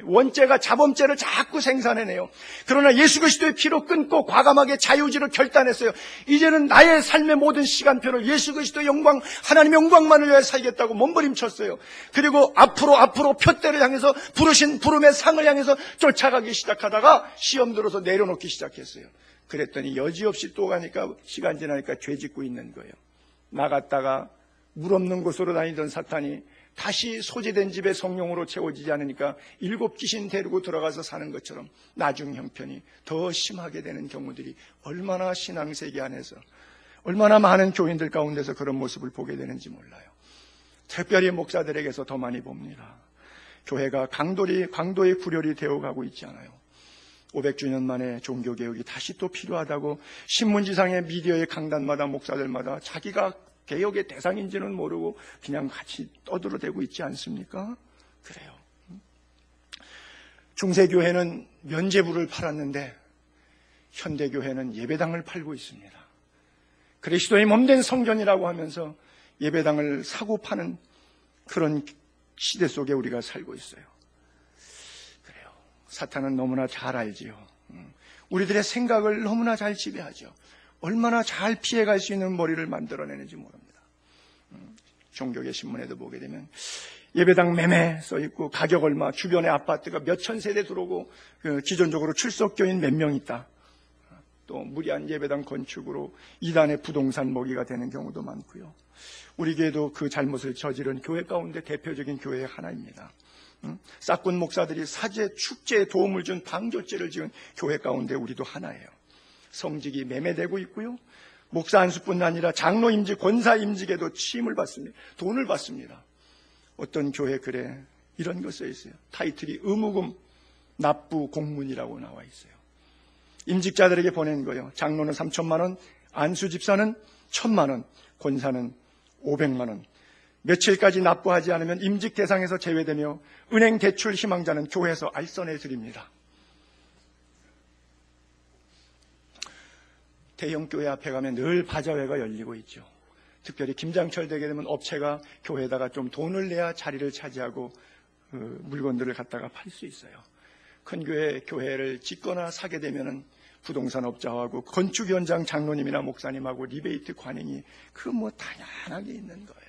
Speaker 1: 원죄가 자범죄를 자꾸 생산해내요. 그러나 예수 그리스도의 피로 끊고 과감하게 자유지를 결단했어요. 이제는 나의 삶의 모든 시간표를 예수 그리스도의 영광, 하나님의 영광만을 위해 살겠다고 몸부림쳤어요. 그리고 앞으로 표대를 향해서 부르신 부름의 상을 향해서 쫓아가기 시작하다가 시험 들어서 내려놓기 시작했어요. 그랬더니 여지없이 또 가니까 시간 지나니까 죄 짓고 있는 거예요. 나갔다가 물 없는 곳으로 다니던 사탄이 다시 소재된 집에 성령으로 채워지지 않으니까 7 귀신 데리고 들어가서 사는 것처럼 나중 형편이 더 심하게 되는 경우들이 얼마나 신앙세계 안에서, 얼마나 많은 교인들 가운데서 그런 모습을 보게 되는지 몰라요. 특별히 목사들에게서 더 많이 봅니다. 교회가 강도의 구렬이 되어가고 있지 않아요. 500주년 만에 종교개혁이 다시 또 필요하다고 신문지상의 미디어의 강단마다 목사들마다 자기가 개혁의 대상인지는 모르고 그냥 같이 떠들어대고 있지 않습니까? 그래요. 중세교회는 면죄부를 팔았는데 현대교회는 예배당을 팔고 있습니다. 그리스도의 몸된 성전이라고 하면서 예배당을 사고 파는 그런 시대 속에 우리가 살고 있어요. 그래요. 사탄은 너무나 잘 알지요. 우리들의 생각을 너무나 잘 지배하죠. 얼마나 잘 피해갈 수 있는 머리를 만들어내는지 모릅니다. 종교계 신문에도 보게 되면 예배당 매매 써있고 가격 얼마, 주변에 아파트가 몇천 세대 들어오고 기존적으로 출석교인 몇 명 있다. 또 무리한 예배당 건축으로 이단의 부동산 먹이가 되는 경우도 많고요. 우리 교회도 그 잘못을 저지른 교회 가운데 대표적인 교회 하나입니다. 싹군 목사들이 사제, 축제에 도움을 준 방조제를 지은 교회 가운데 우리도 하나예요. 성직이 매매되고 있고요. 목사 한 수뿐 아니라 장로 임직, 권사 임직에도 취임을 받습니다. 돈을 받습니다. 어떤 교회 글에 이런 거 써 있어요. 타이틀이 의무금 납부 공문이라고 나와 있어요. 임직자들에게 보낸 거예요. 장로는 3천만 원, 안수 집사는 1,000만 원, 권사는 500만 원. 며칠까지 납부하지 않으면 임직 대상에서 제외되며 은행 대출 희망자는 교회에서 알선해 드립니다. 대형 교회 앞에 가면 늘 바자회가 열리고 있죠. 특별히 김장철 되게 되면 업체가 교회에다가 좀 돈을 내야 자리를 차지하고 물건들을 갖다가 팔 수 있어요. 큰 교회를 짓거나 사게 되면은 부동산 업자하고 건축 현장 장로님이나 목사님하고 리베이트 관행이 당연하게 있는 거예요.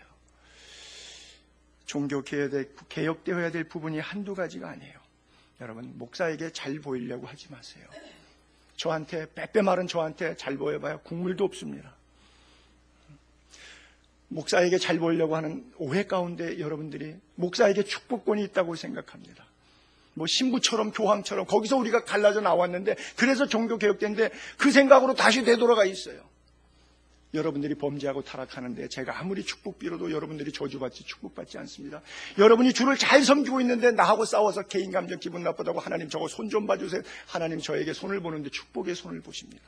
Speaker 1: 종교 개혁되어야 될 부분이 한두 가지가 아니에요. 여러분, 목사에게 잘 보이려고 하지 마세요. 저한테 빼빼 마른 저한테 잘 보여봐야 국물도 없습니다. 목사에게 잘 보이려고 하는 오해 가운데 여러분들이 목사에게 축복권이 있다고 생각합니다. 신부처럼 교황처럼 거기서 우리가 갈라져 나왔는데 그래서 종교개혁된데 그 생각으로 다시 되돌아가 있어요. 여러분들이 범죄하고 타락하는데 제가 아무리 축복 빌어도 여러분들이 저주받지 축복받지 않습니다. 여러분이 주를 잘 섬기고 있는데 나하고 싸워서 개인감정 기분 나쁘다고 하나님 저거 손 좀 봐주세요. 하나님 저에게 손을 보는데 축복의 손을 보십니다.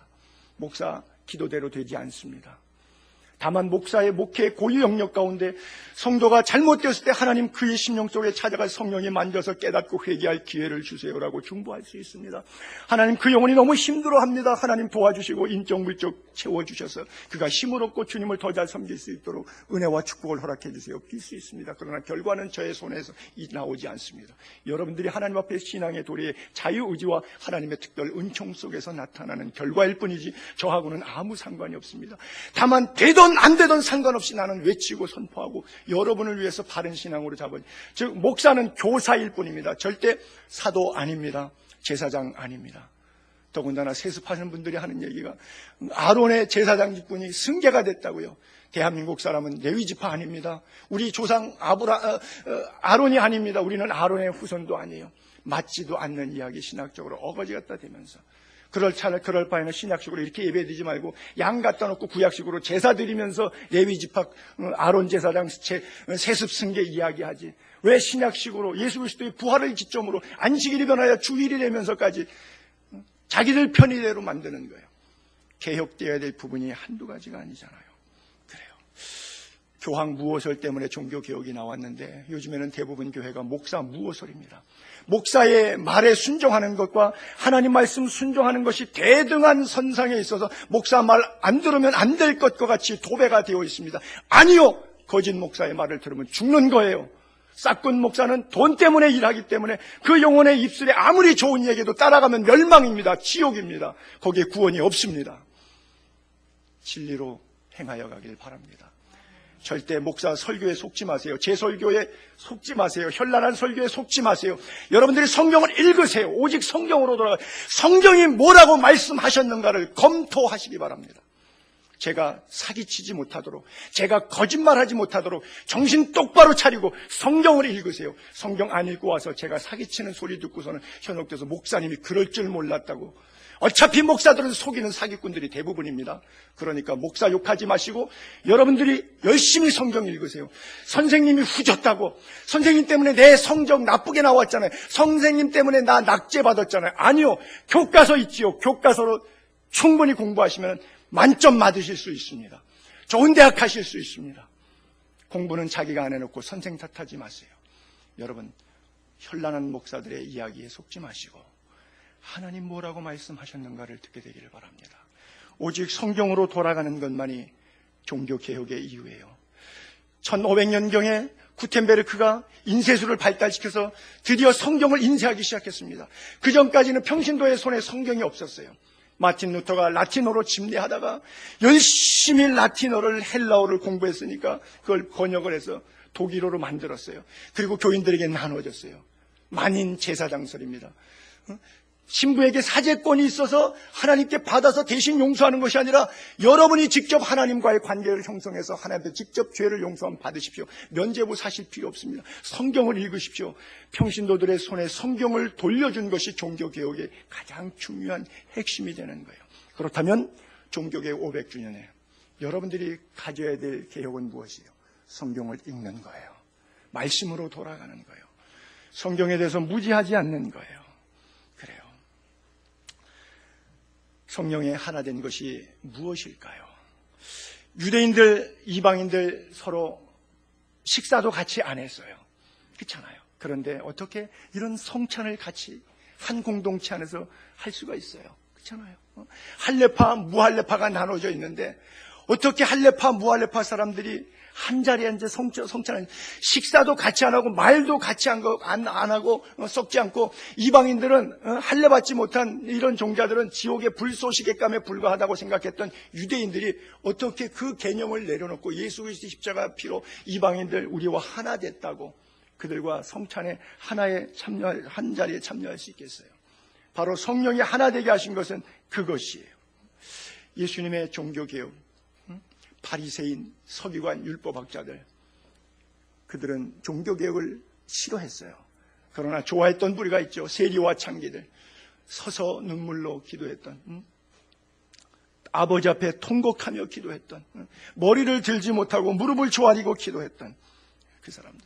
Speaker 1: 목사 기도대로 되지 않습니다. 다만 목사의 목회의 고유 영역 가운데 성도가 잘못되었을 때 하나님 그의 심령 속에 찾아가 성령이 만져서 깨닫고 회개할 기회를 주세요라고 중보할 수 있습니다. 하나님 그 영혼이 너무 힘들어합니다. 하나님 도와주시고 인적 물적 채워주셔서 그가 힘을 얻고 주님을 더 잘 섬길 수 있도록 은혜와 축복을 허락해 주세요. 빌 수 있습니다. 그러나 결과는 저의 손에서 나오지 않습니다. 여러분들이 하나님 앞에 신앙의 도리에 자유의지와 하나님의 특별 은총 속에서 나타나는 결과일 뿐이지 저하고는 아무 상관이 없습니다. 다만 되던 안 되던 상관없이 나는 외치고 선포하고 여러분을 위해서 바른 신앙으로 잡은, 즉 목사는 교사일 뿐입니다. 절대 사도 아닙니다. 제사장 아닙니다. 더군다나 세습하시는 분들이 하는 얘기가 아론의 제사장 직분이 승계가 됐다고요. 대한민국 사람은 레위지파 아닙니다. 우리 조상 아론이 아닙니다. 우리는 아론의 후손도 아니에요. 맞지도 않는 이야기 신학적으로 어거지 갖다 대면서 그럴 바에는 신약식으로 이렇게 예배드리지 말고 양 갖다 놓고 구약식으로 제사 드리면서 레위지파 아론 제사장 세습 승계 이야기하지. 왜 신약식으로 예수 그리스도의 부활을 기점으로 안식일이 변하여 주일이 되면서까지 자기들 편의대로 만드는 거예요. 개혁되어야 될 부분이 한두 가지가 아니잖아요. 그래요. 교황 무호설 때문에 종교개혁이 나왔는데 요즘에는 대부분 교회가 목사 무호설입니다. 목사의 말에 순종하는 것과 하나님 말씀 순종하는 것이 대등한 선상에 있어서 목사 말 안 들으면 안 될 것과 같이 도배가 되어 있습니다. 아니요. 거짓 목사의 말을 들으면 죽는 거예요. 싹군 목사는 돈 때문에 일하기 때문에 그 영혼의 입술에 아무리 좋은 얘기도 따라가면 멸망입니다. 지옥입니다. 거기에 구원이 없습니다. 진리로 행하여 가길 바랍니다. 절대 목사 설교에 속지 마세요. 제 설교에 속지 마세요. 현란한 설교에 속지 마세요. 여러분들이 성경을 읽으세요. 오직 성경으로 돌아가 성경이 뭐라고 말씀하셨는가를 검토하시기 바랍니다. 제가 사기치지 못하도록, 제가 거짓말하지 못하도록 정신 똑바로 차리고 성경을 읽으세요. 성경 안 읽고 와서 제가 사기치는 소리 듣고서는 현혹돼서 목사님이 그럴 줄 몰랐다고. 어차피 목사들은 속이는 사기꾼들이 대부분입니다. 그러니까 목사 욕하지 마시고 여러분들이 열심히 성경 읽으세요. 선생님이 후졌다고, 선생님 때문에 내 성적 나쁘게 나왔잖아요. 선생님 때문에 나 낙제 받았잖아요. 아니요. 교과서 있지요. 교과서로 충분히 공부하시면 만점 받으실 수 있습니다. 좋은 대학 가실 수 있습니다. 공부는 자기가 안 해놓고 선생 탓하지 마세요. 여러분, 현란한 목사들의 이야기에 속지 마시고 하나님 뭐라고 말씀하셨는가를 듣게 되기를 바랍니다. 오직 성경으로 돌아가는 것만이 종교개혁의 이유예요. 1500년경에 구텐베르크가 인쇄술을 발달시켜서 드디어 성경을 인쇄하기 시작했습니다. 그 전까지는 평신도의 손에 성경이 없었어요. 마틴 루터가 라틴어로 집례하다가 열심히 라틴어를 헬라어를 공부했으니까 그걸 번역을 해서 독일어로 만들었어요. 그리고 교인들에게 나눠줬어요. 만인 제사장설입니다. 신부에게 사제권이 있어서 하나님께 받아서 대신 용서하는 것이 아니라 여러분이 직접 하나님과의 관계를 형성해서 하나님께 직접 죄를 용서함 받으십시오. 면죄부 사실 필요 없습니다. 성경을 읽으십시오. 평신도들의 손에 성경을 돌려준 것이 종교개혁의 가장 중요한 핵심이 되는 거예요. 그렇다면 종교개혁 500주년에 여러분들이 가져야 될 개혁은 무엇이에요? 성경을 읽는 거예요. 말씀으로 돌아가는 거예요. 성경에 대해서 무지하지 않는 거예요. 성령의 하나 된 것이 무엇일까요? 유대인들, 이방인들 서로 식사도 같이 안 했어요. 그렇잖아요. 그런데 어떻게 이런 성찬을 같이 한 공동체 안에서 할 수가 있어요? 그렇잖아요. 할례파, 무할례파가 나눠져 있는데 어떻게 할례파, 무할례파 사람들이 한 자리에 앉아 성찬을, 식사도 같이 안 하고 말도 같이 안 하고 섞지 않고, 이방인들은 할례 받지 못한 이런 종자들은 지옥의 불쏘시개감에 불과하다고 생각했던 유대인들이 어떻게 그 개념을 내려놓고 예수 그리스도 십자가 피로 이방인들 우리와 하나 됐다고 그들과 성찬에 한 자리에 참여할 수 있겠어요? 바로 성령이 하나 되게 하신 것은 그것이에요. 예수님의 종교개혁, 바리새인, 서기관, 율법학자들, 그들은 종교개혁을 싫어했어요. 그러나 좋아했던 부류가 있죠. 세리와 창기들, 서서 눈물로 기도했던, 아버지 앞에 통곡하며 기도했던, 머리를 들지 못하고 무릎을 조아리고 기도했던 그 사람들.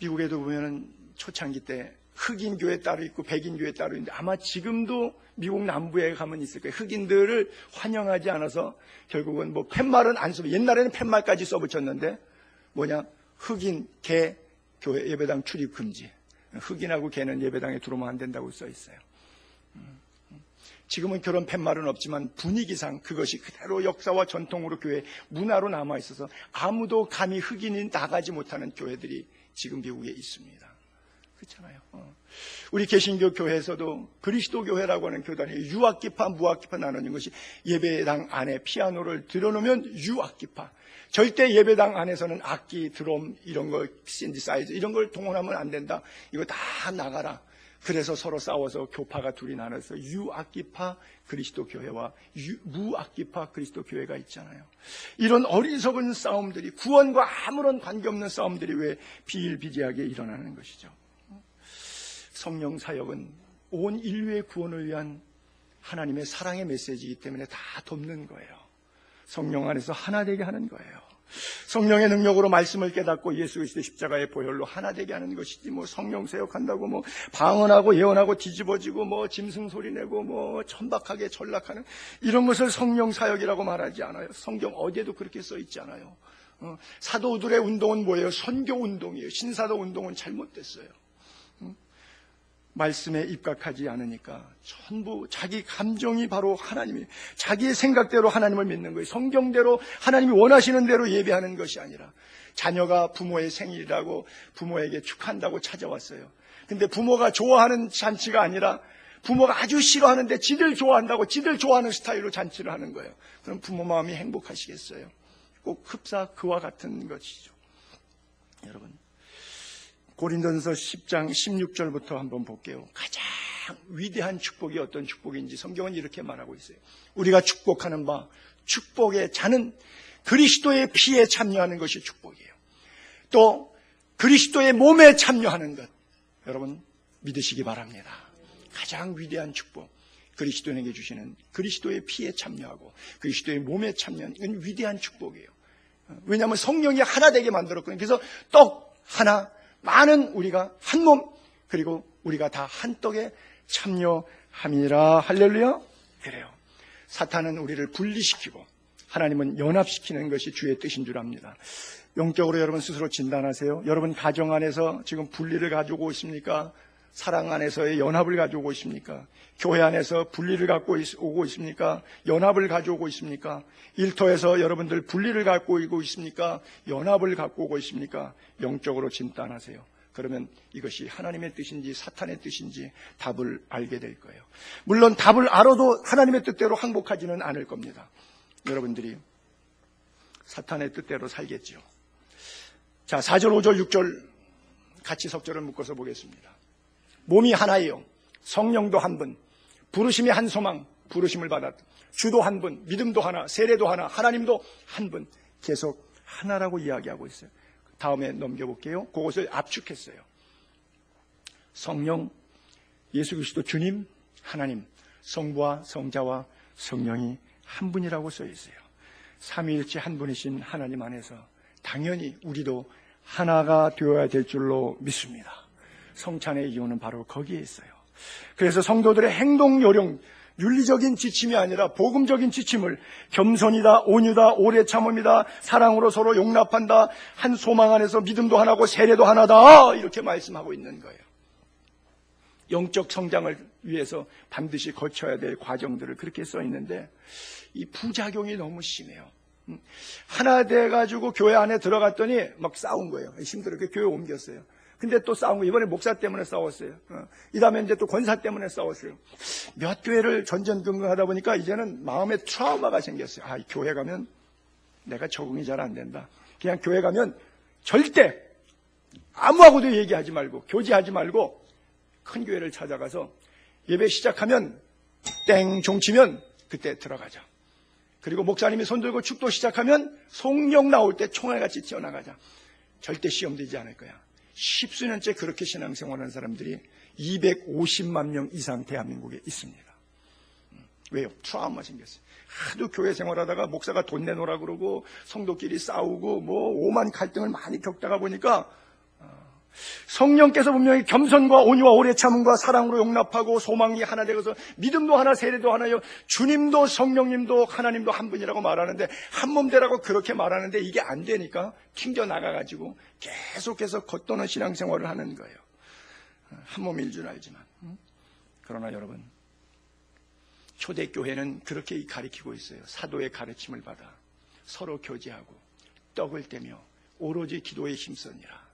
Speaker 1: 미국에도 보면은 초창기 때 흑인 교회 따로 있고 백인 교회 따로 있는데 아마 지금도 미국 남부에 가면 있을 거예요. 흑인들을 환영하지 않아서 결국은 뭐 팻말은 안 쓰고, 옛날에는 팻말까지 써붙였는데 뭐냐, 흑인 개 교회 예배당 출입 금지, 흑인하고 개는 예배당에 들어오면 안 된다고 써 있어요. 지금은 그런 팻말은 없지만 분위기상 그것이 그대로 역사와 전통으로 교회 문화로 남아 있어서 아무도 감히 흑인이 나가지 못하는 교회들이 지금 미국에 있습니다. 그렇잖아요. 우리 개신교 교회에서도 그리스도 교회라고 하는 교단이 유악기파, 무악기파 나누는 것이, 예배당 안에 피아노를 들어놓으면 유악기파, 절대 예배당 안에서는 악기, 드럼 이런 거, 신디사이즈 이런 걸 동원하면 안 된다, 이거 다 나가라. 그래서 서로 싸워서 교파가 둘이 나눠서 유악기파 그리스도 교회와 무악기파 그리스도 교회가 있잖아요. 이런 어리석은 싸움들이, 구원과 아무런 관계없는 싸움들이 왜 비일비재하게 일어나는 것이죠? 성령 사역은 온 인류의 구원을 위한 하나님의 사랑의 메시지이기 때문에 다 돕는 거예요. 성령 안에서 하나 되게 하는 거예요. 성령의 능력으로 말씀을 깨닫고 예수 그리스도의 십자가의 보혈로 하나 되게 하는 것이지, 뭐 성령 사역한다고 뭐 방언하고 예언하고 뒤집어지고 뭐 짐승 소리 내고 뭐 천박하게 전락하는 이런 것을 성령 사역이라고 말하지 않아요. 성경 어디에도 그렇게 써 있지 않아요. 사도들의 운동은 뭐예요? 선교 운동이에요. 신사도 운동은 잘못됐어요. 말씀에 입각하지 않으니까 전부 자기 감정이 바로 하나님이, 자기의 생각대로 하나님을 믿는 거예요. 성경대로 하나님이 원하시는 대로 예배하는 것이 아니라, 자녀가 부모의 생일이라고 부모에게 축하한다고 찾아왔어요. 근데 부모가 좋아하는 잔치가 아니라 부모가 아주 싫어하는데 지들 좋아한다고 지들 좋아하는 스타일로 잔치를 하는 거예요. 그럼 부모 마음이 행복하시겠어요? 꼭 흡사 그와 같은 것이죠. 여러분, 고린도전서 10장 16절부터 한번 볼게요. 가장 위대한 축복이 어떤 축복인지 성경은 이렇게 말하고 있어요. 우리가 축복하는 바, 축복의 자는 그리스도의 피에 참여하는 것이 축복이에요. 또 그리스도의 몸에 참여하는 것, 여러분 믿으시기 바랍니다. 가장 위대한 축복, 그리스도에게 주시는 그리스도의 피에 참여하고 그리스도의 몸에 참여하는, 이건 위대한 축복이에요. 왜냐하면 성령이 하나 되게 만들었거든요. 그래서 떡 하나, 많은 우리가 한 몸, 그리고 우리가 다 한 떡에 참여함이라. 할렐루야. 그래요. 사탄은 우리를 분리시키고 하나님은 연합시키는 것이 주의 뜻인 줄 압니다. 영적으로 여러분 스스로 진단하세요. 여러분 가정 안에서 지금 분리를 가지고 있습니까? 사랑 안에서의 연합을 가져오고 있습니까? 교회 안에서 분리를 갖고 오고 있습니까? 연합을 가져오고 있습니까? 일터에서 여러분들 분리를 갖고 오고 있습니까? 연합을 갖고 오고 있습니까? 영적으로 진단하세요. 그러면 이것이 하나님의 뜻인지 사탄의 뜻인지 답을 알게 될 거예요. 물론 답을 알아도 하나님의 뜻대로 항복하지는 않을 겁니다. 여러분들이 사탄의 뜻대로 살겠지요. 자, 4절, 5절, 6절 같이 석절을 묶어서 보겠습니다. 몸이 하나예요. 성령도 한 분, 부르심이 한 소망, 부르심을 받았다. 주도 한 분, 믿음도 하나, 세례도 하나, 하나님도 한 분. 계속 하나라고 이야기하고 있어요. 다음에 넘겨볼게요. 그것을 압축했어요. 성령, 예수 그리스도 주님, 하나님, 성부와 성자와 성령이 한 분이라고 써 있어요. 삼위일체 한 분이신 하나님 안에서 당연히 우리도 하나가 되어야 될 줄로 믿습니다. 성찬의 이유는 바로 거기에 있어요. 그래서 성도들의 행동 요령, 윤리적인 지침이 아니라 복음적인 지침을 겸손이다, 온유다, 오래 참음이다, 사랑으로 서로 용납한다, 한 소망 안에서 믿음도 하나고 세례도 하나다, 이렇게 말씀하고 있는 거예요. 영적 성장을 위해서 반드시 거쳐야 될 과정들을 그렇게 써 있는데 이 부작용이 너무 심해요. 하나 돼가지고 교회 안에 들어갔더니 막 싸운 거예요. 힘들게 교회 옮겼어요. 근데 또 싸운 거, 이번에 목사 때문에 싸웠어요. 이 다음에 이제 또 권사 때문에 싸웠어요. 몇 교회를 전전긍긍하다 보니까 이제는 마음에 트라우마가 생겼어요. 아, 이 교회 가면 내가 적응이 잘 안 된다. 그냥 교회 가면 절대 아무하고도 얘기하지 말고 교제하지 말고 큰 교회를 찾아가서 예배 시작하면 땡 종치면 그때 들어가자. 그리고 목사님이 손들고 축도 시작하면 성령 나올 때 총알같이 튀어나가자. 절대 시험 되지 않을 거야. 10수년째 그렇게 신앙생활하는 사람들이 250만 명 이상 대한민국에 있습니다. 왜요? 트라우마 생겼어요. 하도 교회 생활하다가 목사가 돈 내놓으라 그러고 성도끼리 싸우고 뭐 오만 갈등을 많이 겪다가 보니까 성령께서 분명히 겸손과 온유와 오래 참음과 사랑으로 용납하고 소망이 하나 되어서 믿음도 하나 세례도 하나요, 주님도 성령님도 하나님도 한 분이라고 말하는데 한 몸 되라고 그렇게 말하는데 이게 안 되니까 튕겨나가가지고 계속해서 겉도는 신앙생활을 하는 거예요. 한 몸일 줄 알지만. 그러나 여러분, 초대교회는 그렇게 가르치고 있어요. 사도의 가르침을 받아 서로 교제하고 떡을 떼며 오로지 기도에 힘쓰니라.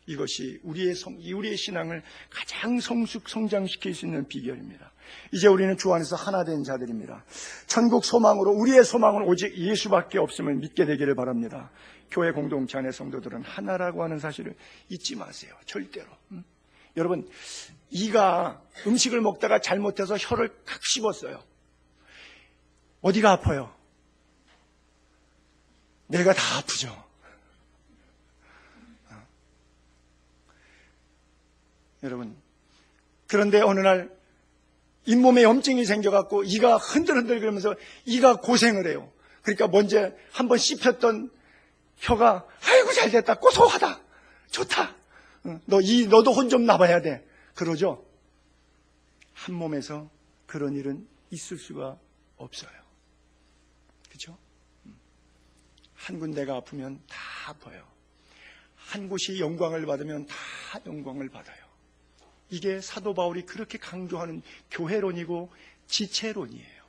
Speaker 1: 이것이 우리의 신앙을 가장 성장시킬 수 있는 비결입니다. 이제 우리는 주 안에서 하나 된 자들입니다. 천국 소망으로 우리의 소망은 오직 예수밖에 없음을 믿게 되기를 바랍니다. 교회 공동체 안의 성도들은 하나라고 하는 사실을 잊지 마세요. 절대로. 여러분, 이가 음식을 먹다가 잘못해서 혀를 칵 씹었어요. 어디가 아파요? 뇌가 다 아프죠. 여러분, 그런데 어느 날 잇몸에 염증이 생겨갖고 이가 흔들흔들 그러면서 이가 고생을 해요. 그러니까 먼저 한번 씹혔던 혀가 아이고 잘됐다, 고소하다, 좋다, 너도 혼 좀 나봐야 돼, 그러죠. 한 몸에서 그런 일은 있을 수가 없어요. 그렇죠? 한 군데가 아프면 다 아파요. 한 곳이 영광을 받으면 다 영광을 받아요. 이게 사도 바울이 그렇게 강조하는 교회론이고 지체론이에요.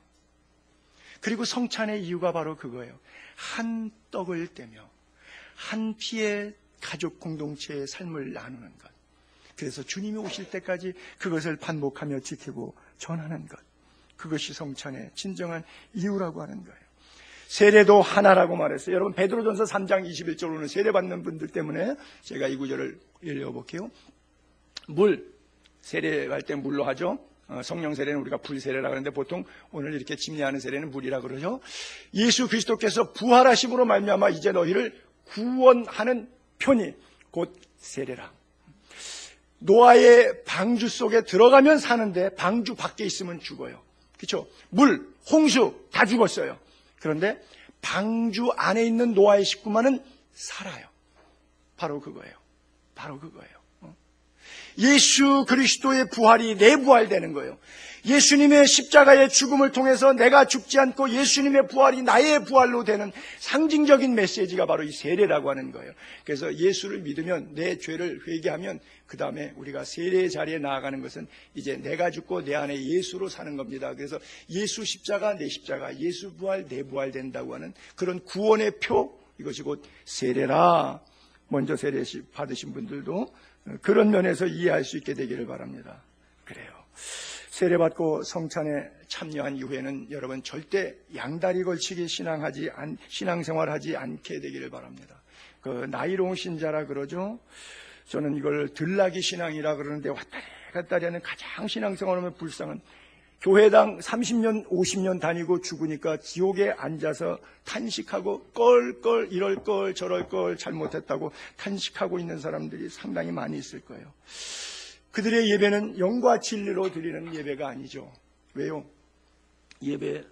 Speaker 1: 그리고 성찬의 이유가 바로 그거예요. 한 떡을 떼며 한 피의 가족 공동체의 삶을 나누는 것. 그래서 주님이 오실 때까지 그것을 반복하며 지키고 전하는 것. 그것이 성찬의 진정한 이유라고 하는 거예요. 세례도 하나라고 말했어요. 여러분, 베드로전서 3장 21절로는 세례받는 분들 때문에 제가 이 구절을 읽어볼게요. 세례할 때 물로 하죠. 성령 세례는 우리가 불 세례라고 하는데 보통 오늘 이렇게 집례하는 세례는 물이라 그러죠. 예수 그리스도께서 부활하심으로 말미암아 이제 너희를 구원하는 편이 곧 세례라. 노아의 방주 속에 들어가면 사는데 방주 밖에 있으면 죽어요. 그렇죠? 물, 홍수 다 죽었어요. 그런데 방주 안에 있는 노아의 식구만은 살아요. 바로 그거예요. 바로 그거예요. 예수 그리스도의 부활이 내 부활되는 거예요. 예수님의 십자가의 죽음을 통해서 내가 죽지 않고 예수님의 부활이 나의 부활로 되는 상징적인 메시지가 바로 이 세례라고 하는 거예요. 그래서 예수를 믿으면, 내 죄를 회개하면 그 다음에 우리가 세례의 자리에 나아가는 것은 이제 내가 죽고 내 안에 예수로 사는 겁니다. 그래서 예수 십자가, 내 십자가, 예수 부활, 내 부활 된다고 하는 그런 구원의 표, 이것이 곧 세례라. 먼저 세례 받으신 분들도 그런 면에서 이해할 수 있게 되기를 바랍니다. 그래요. 세례받고 성찬에 참여한 이후에는 여러분 절대 양다리 걸치기 신앙생활하지 않게 되기를 바랍니다. 그 나이로운 신자라 그러죠. 저는 이걸 들락이 신앙이라 그러는데 왔다리 갔다리 하는 가장 신앙생활하면 불쌍한, 교회당 30년 50년 다니고 죽으니까 지옥에 앉아서 탄식하고 껄껄 이럴 걸 저럴 걸 잘못했다고 탄식하고 있는 사람들이 상당히 많이 있을 거예요. 그들의 예배는 영과 진리로 드리는 예배가 아니죠. 왜요? 예배,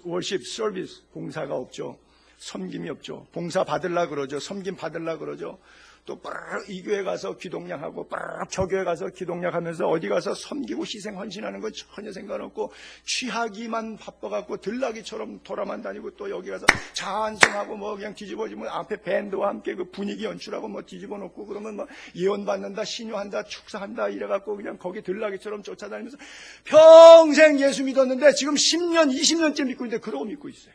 Speaker 1: 월십 서비스, 봉사가 없죠. 섬김이 없죠. 봉사 받으려고 그러죠. 섬김 받으려고 그러죠. 또 이 교회 가서 기독량하고 저 교회 가서 기독량하면서 어디 가서 섬기고 희생 헌신하는 건 전혀 상관없고 취하기만 바빠갖고 들나귀처럼 돌아만 다니고 또 여기 가서 찬송하고 뭐 그냥 뒤집어지면 앞에 밴드와 함께 그 분위기 연출하고 뭐 뒤집어 놓고 그러면 뭐 예언 받는다, 신유한다, 축사한다 이래갖고 그냥 거기 들나귀처럼 쫓아다니면서 평생 예수 믿었는데 지금 10년, 20년째 믿고 있는데 그러고 믿고 있어요.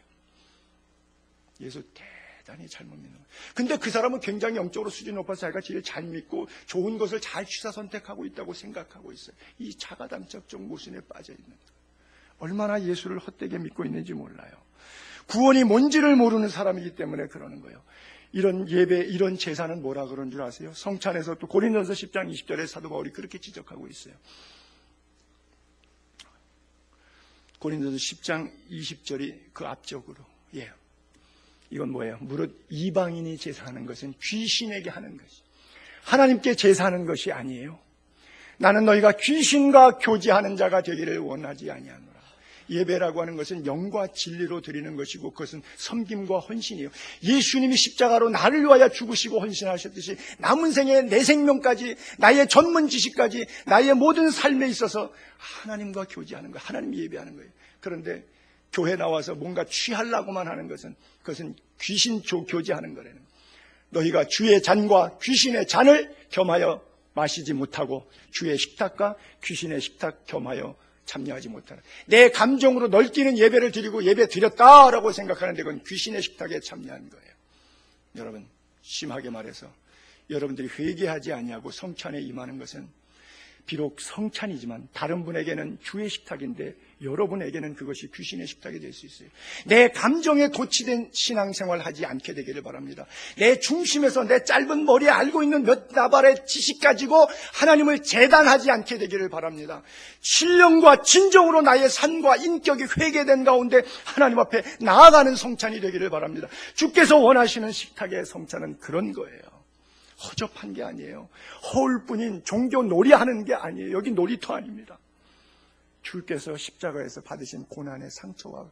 Speaker 1: 예수 대단히 잘못 믿는 거예요. 근데 그 사람은 굉장히 영적으로 수준이 높아서 자기가 제일 잘 믿고 좋은 것을 잘 취사 선택하고 있다고 생각하고 있어요. 이 자가당착적 모순에 빠져 있는 거예요. 얼마나 예수를 헛되게 믿고 있는지 몰라요. 구원이 뭔지를 모르는 사람이기 때문에 그러는 거예요. 이런 예배, 이런 제사는 뭐라 그런 줄 아세요? 성찬에서 또 고린도전서 10장 20절에 사도 바울이 그렇게 지적하고 있어요. 고린도전서 10장 20절이 그 앞쪽으로, 이건 뭐예요? 무릇 이방인이 제사하는 것은 귀신에게 하는 것이, 하나님께 제사하는 것이 아니에요. 나는 너희가 귀신과 교제하는 자가 되기를 원하지 아니하노라. 예배라고 하는 것은 영과 진리로 드리는 것이고 그것은 섬김과 헌신이에요. 예수님이 십자가로 나를 위하여 죽으시고 헌신하셨듯이 남은 생에 내 생명까지, 나의 전문 지식까지, 나의 모든 삶에 있어서 하나님과 교제하는 거예요. 하나님 예배하는 거예요. 그런데 교회 나와서 뭔가 취하려고만 하는 것은 그것은 귀신 교제하는 거라는. 너희가 주의 잔과 귀신의 잔을 겸하여 마시지 못하고 주의 식탁과 귀신의 식탁 겸하여 참여하지 못하는, 내 감정으로 널뛰는 예배를 드리고 예배 드렸다라고 생각하는데 그건 귀신의 식탁에 참여한 거예요. 여러분, 심하게 말해서 여러분들이 회개하지 아니하고 성찬에 임하는 것은 비록 성찬이지만 다른 분에게는 주의 식탁인데 여러분에게는 그것이 귀신의 식탁이 될 수 있어요. 내 감정에 도취된 신앙생활 하지 않게 되기를 바랍니다. 내 중심에서 내 짧은 머리에 알고 있는 몇 나발의 지식 가지고 하나님을 재단하지 않게 되기를 바랍니다. 신령과 진정으로 나의 삶과 인격이 회개된 가운데 하나님 앞에 나아가는 성찬이 되기를 바랍니다. 주께서 원하시는 식탁의 성찬은 그런 거예요. 허접한 게 아니에요. 허울 뿐인 종교 놀이하는 게 아니에요. 여기 놀이터 아닙니다. 주께서 십자가에서 받으신 고난의 상처와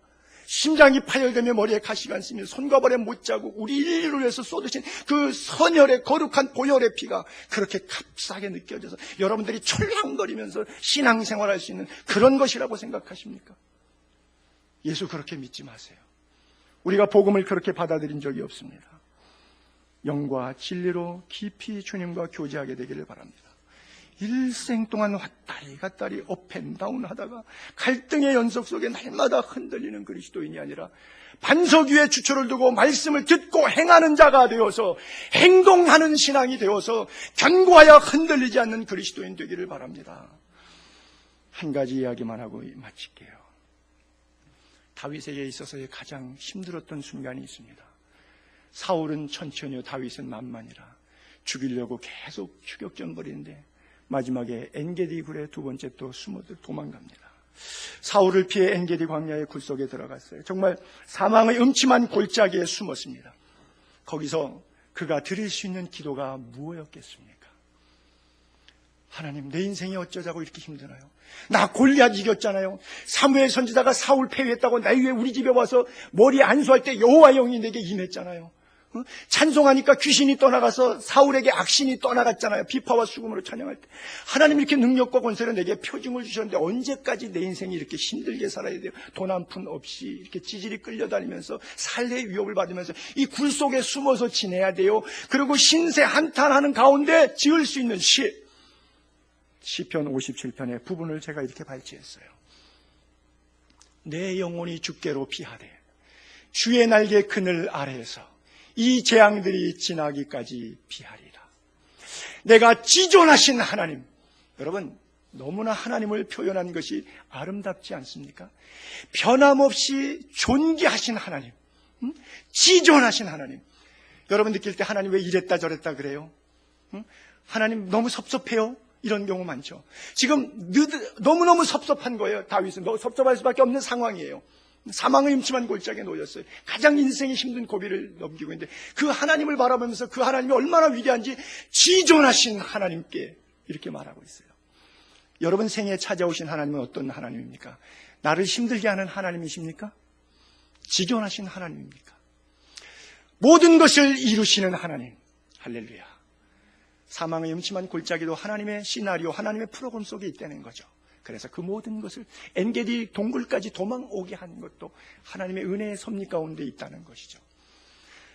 Speaker 1: 심장이 파열되며 머리에 가시가 있으며 손과 발에 못 자고 우리 인류를 위해서 쏟으신 그 선혈의 거룩한 보혈의 피가 그렇게 값싸게 느껴져서 여러분들이 철랑거리면서 신앙생활할 수 있는 그런 것이라고 생각하십니까? 예수 그렇게 믿지 마세요. 우리가 복음을 그렇게 받아들인 적이 없습니다. 영과 진리로 깊이 주님과 교제하게 되기를 바랍니다. 일생 동안 왔다리 갔다리 업앤다운 하다가 갈등의 연속 속에 날마다 흔들리는 그리스도인이 아니라 반석 위에 주초를 두고 말씀을 듣고 행하는 자가 되어서 행동하는 신앙이 되어서 견고하여 흔들리지 않는 그리스도인 되기를 바랍니다. 한 가지 이야기만 하고 마칠게요. 다윗에게 있어서의 가장 힘들었던 순간이 있습니다. 사울은 천천히요, 다윗은 만만이라 죽이려고 계속 추격전 벌이는데 마지막에 엔게디 굴에 두 번째 또 숨어들 도망갑니다. 사울을 피해 엔게디 광야의 굴 속에 들어갔어요. 정말 사망의 음침한 골짜기에 숨었습니다. 거기서 그가 드릴 수 있는 기도가 무엇이었겠습니까? 하나님, 내 인생이 어쩌자고 이렇게 힘드나요? 나 골리앗 이겼잖아요. 사무엘 선지자가 사울 패했다고 나 위에 우리 집에 와서 머리 안수할 때 여호와 영이 내게 임했잖아요. 찬송하니까 귀신이 떠나가서 사울에게 악신이 떠나갔잖아요. 비파와 수금으로 찬양할 때. 하나님 이렇게 능력과 권세를 내게 표징을 주셨는데 언제까지 내 인생이 이렇게 힘들게 살아야 돼요? 돈 한 푼 없이 이렇게 찌질이 끌려다니면서 살해의 위협을 받으면서 이 굴 속에 숨어서 지내야 돼요. 그리고 신세 한탄하는 가운데 지을 수 있는 시편 57편의 부분을 제가 이렇게 발췌했어요. 내 영혼이 주께로 피하되 주의 날개 그늘 아래에서 이 재앙들이 지나기까지 피하리라. 내가 지존하신 하나님, 여러분 너무나 하나님을 표현한 것이 아름답지 않습니까? 변함없이 존귀하신 하나님, 지존하신 하나님. 여러분 느낄 때 하나님 왜 이랬다 저랬다 그래요? 하나님 너무 섭섭해요? 이런 경우 많죠. 지금 너무너무 섭섭한 거예요. 다윗은 섭섭할 수밖에 없는 상황이에요. 사망의 음침한 골짜기에 놓였어요. 가장 인생이 힘든 고비를 넘기고 있는데 그 하나님을 바라보면서 그 하나님이 얼마나 위대한지 지존하신 하나님께 이렇게 말하고 있어요. 여러분 생에 찾아오신 하나님은 어떤 하나님입니까? 나를 힘들게 하는 하나님이십니까? 지존하신 하나님입니까? 모든 것을 이루시는 하나님. 할렐루야. 사망의 음침한 골짜기도 하나님의 시나리오, 하나님의 프로그램 속에 있다는 거죠. 그래서 그 모든 것을 엔게디 동굴까지 도망 오게 한 것도 하나님의 은혜의 섭리 가운데 있다는 것이죠.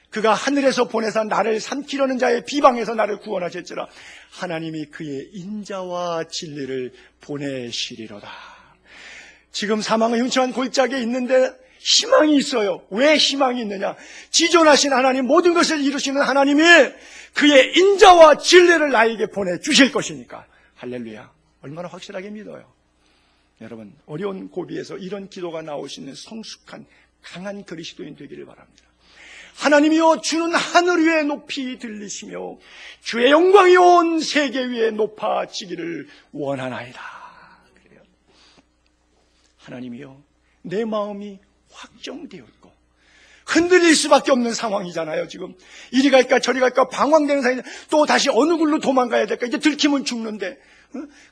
Speaker 1: 그가 하늘에서 보내사 나를 삼키려는 자의 비방에서 나를 구원하셨지라. 하나님이 그의 인자와 진리를 보내시리로다. 지금 사망의 음침한 골짜기에 있는데 희망이 있어요. 왜 희망이 있느냐? 지존하신 하나님, 모든 것을 이루시는 하나님이 그의 인자와 진리를 나에게 보내주실 것이니까. 할렐루야. 얼마나 확실하게 믿어요. 여러분, 어려운 고비에서 이런 기도가 나올 수 있는 성숙한 강한 그리스도인 되기를 바랍니다. 하나님이여, 주는 하늘 위에 높이 들리시며 주의 영광이 온 세계 위에 높아지기를 원하나이다. 그래요. 하나님이여, 내 마음이 확정되었고 흔들릴 수밖에 없는 상황이잖아요. 지금 이리 갈까 저리 갈까 방황되는 상황인데 또 다시 어느 길로 도망가야 될까? 이제 들키면 죽는데,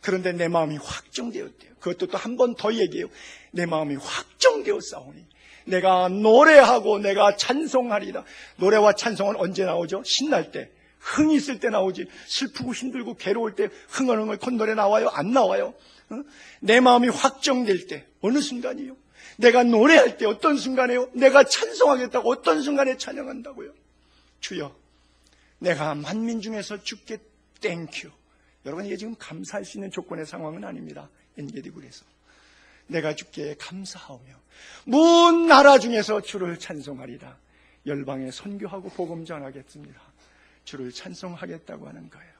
Speaker 1: 그런데 내 마음이 확정되었대요. 그것도 또 한 번 더 얘기해요. 내 마음이 확정되었사오니 내가 노래하고 내가 찬송하리라. 노래와 찬송은 언제 나오죠? 신날 때, 흥이 있을 때 나오지. 슬프고 힘들고 괴로울 때 흥얼흥얼 콧노래 나와요? 안 나와요? 내 마음이 확정될 때 어느 순간이요? 내가 노래할 때 어떤 순간에요? 내가 찬송하겠다고 어떤 순간에 찬양한다고요? 주여, 내가 만민 중에서 주께 땡큐. 여러분, 이게 지금 감사할 수 있는 조건의 상황은 아닙니다. 엔게디굴에서 내가 주께 감사하며 문 나라 중에서 주를 찬송하리라. 열방에 선교하고 복음 전하겠습니다. 주를 찬송하겠다고 하는 거예요.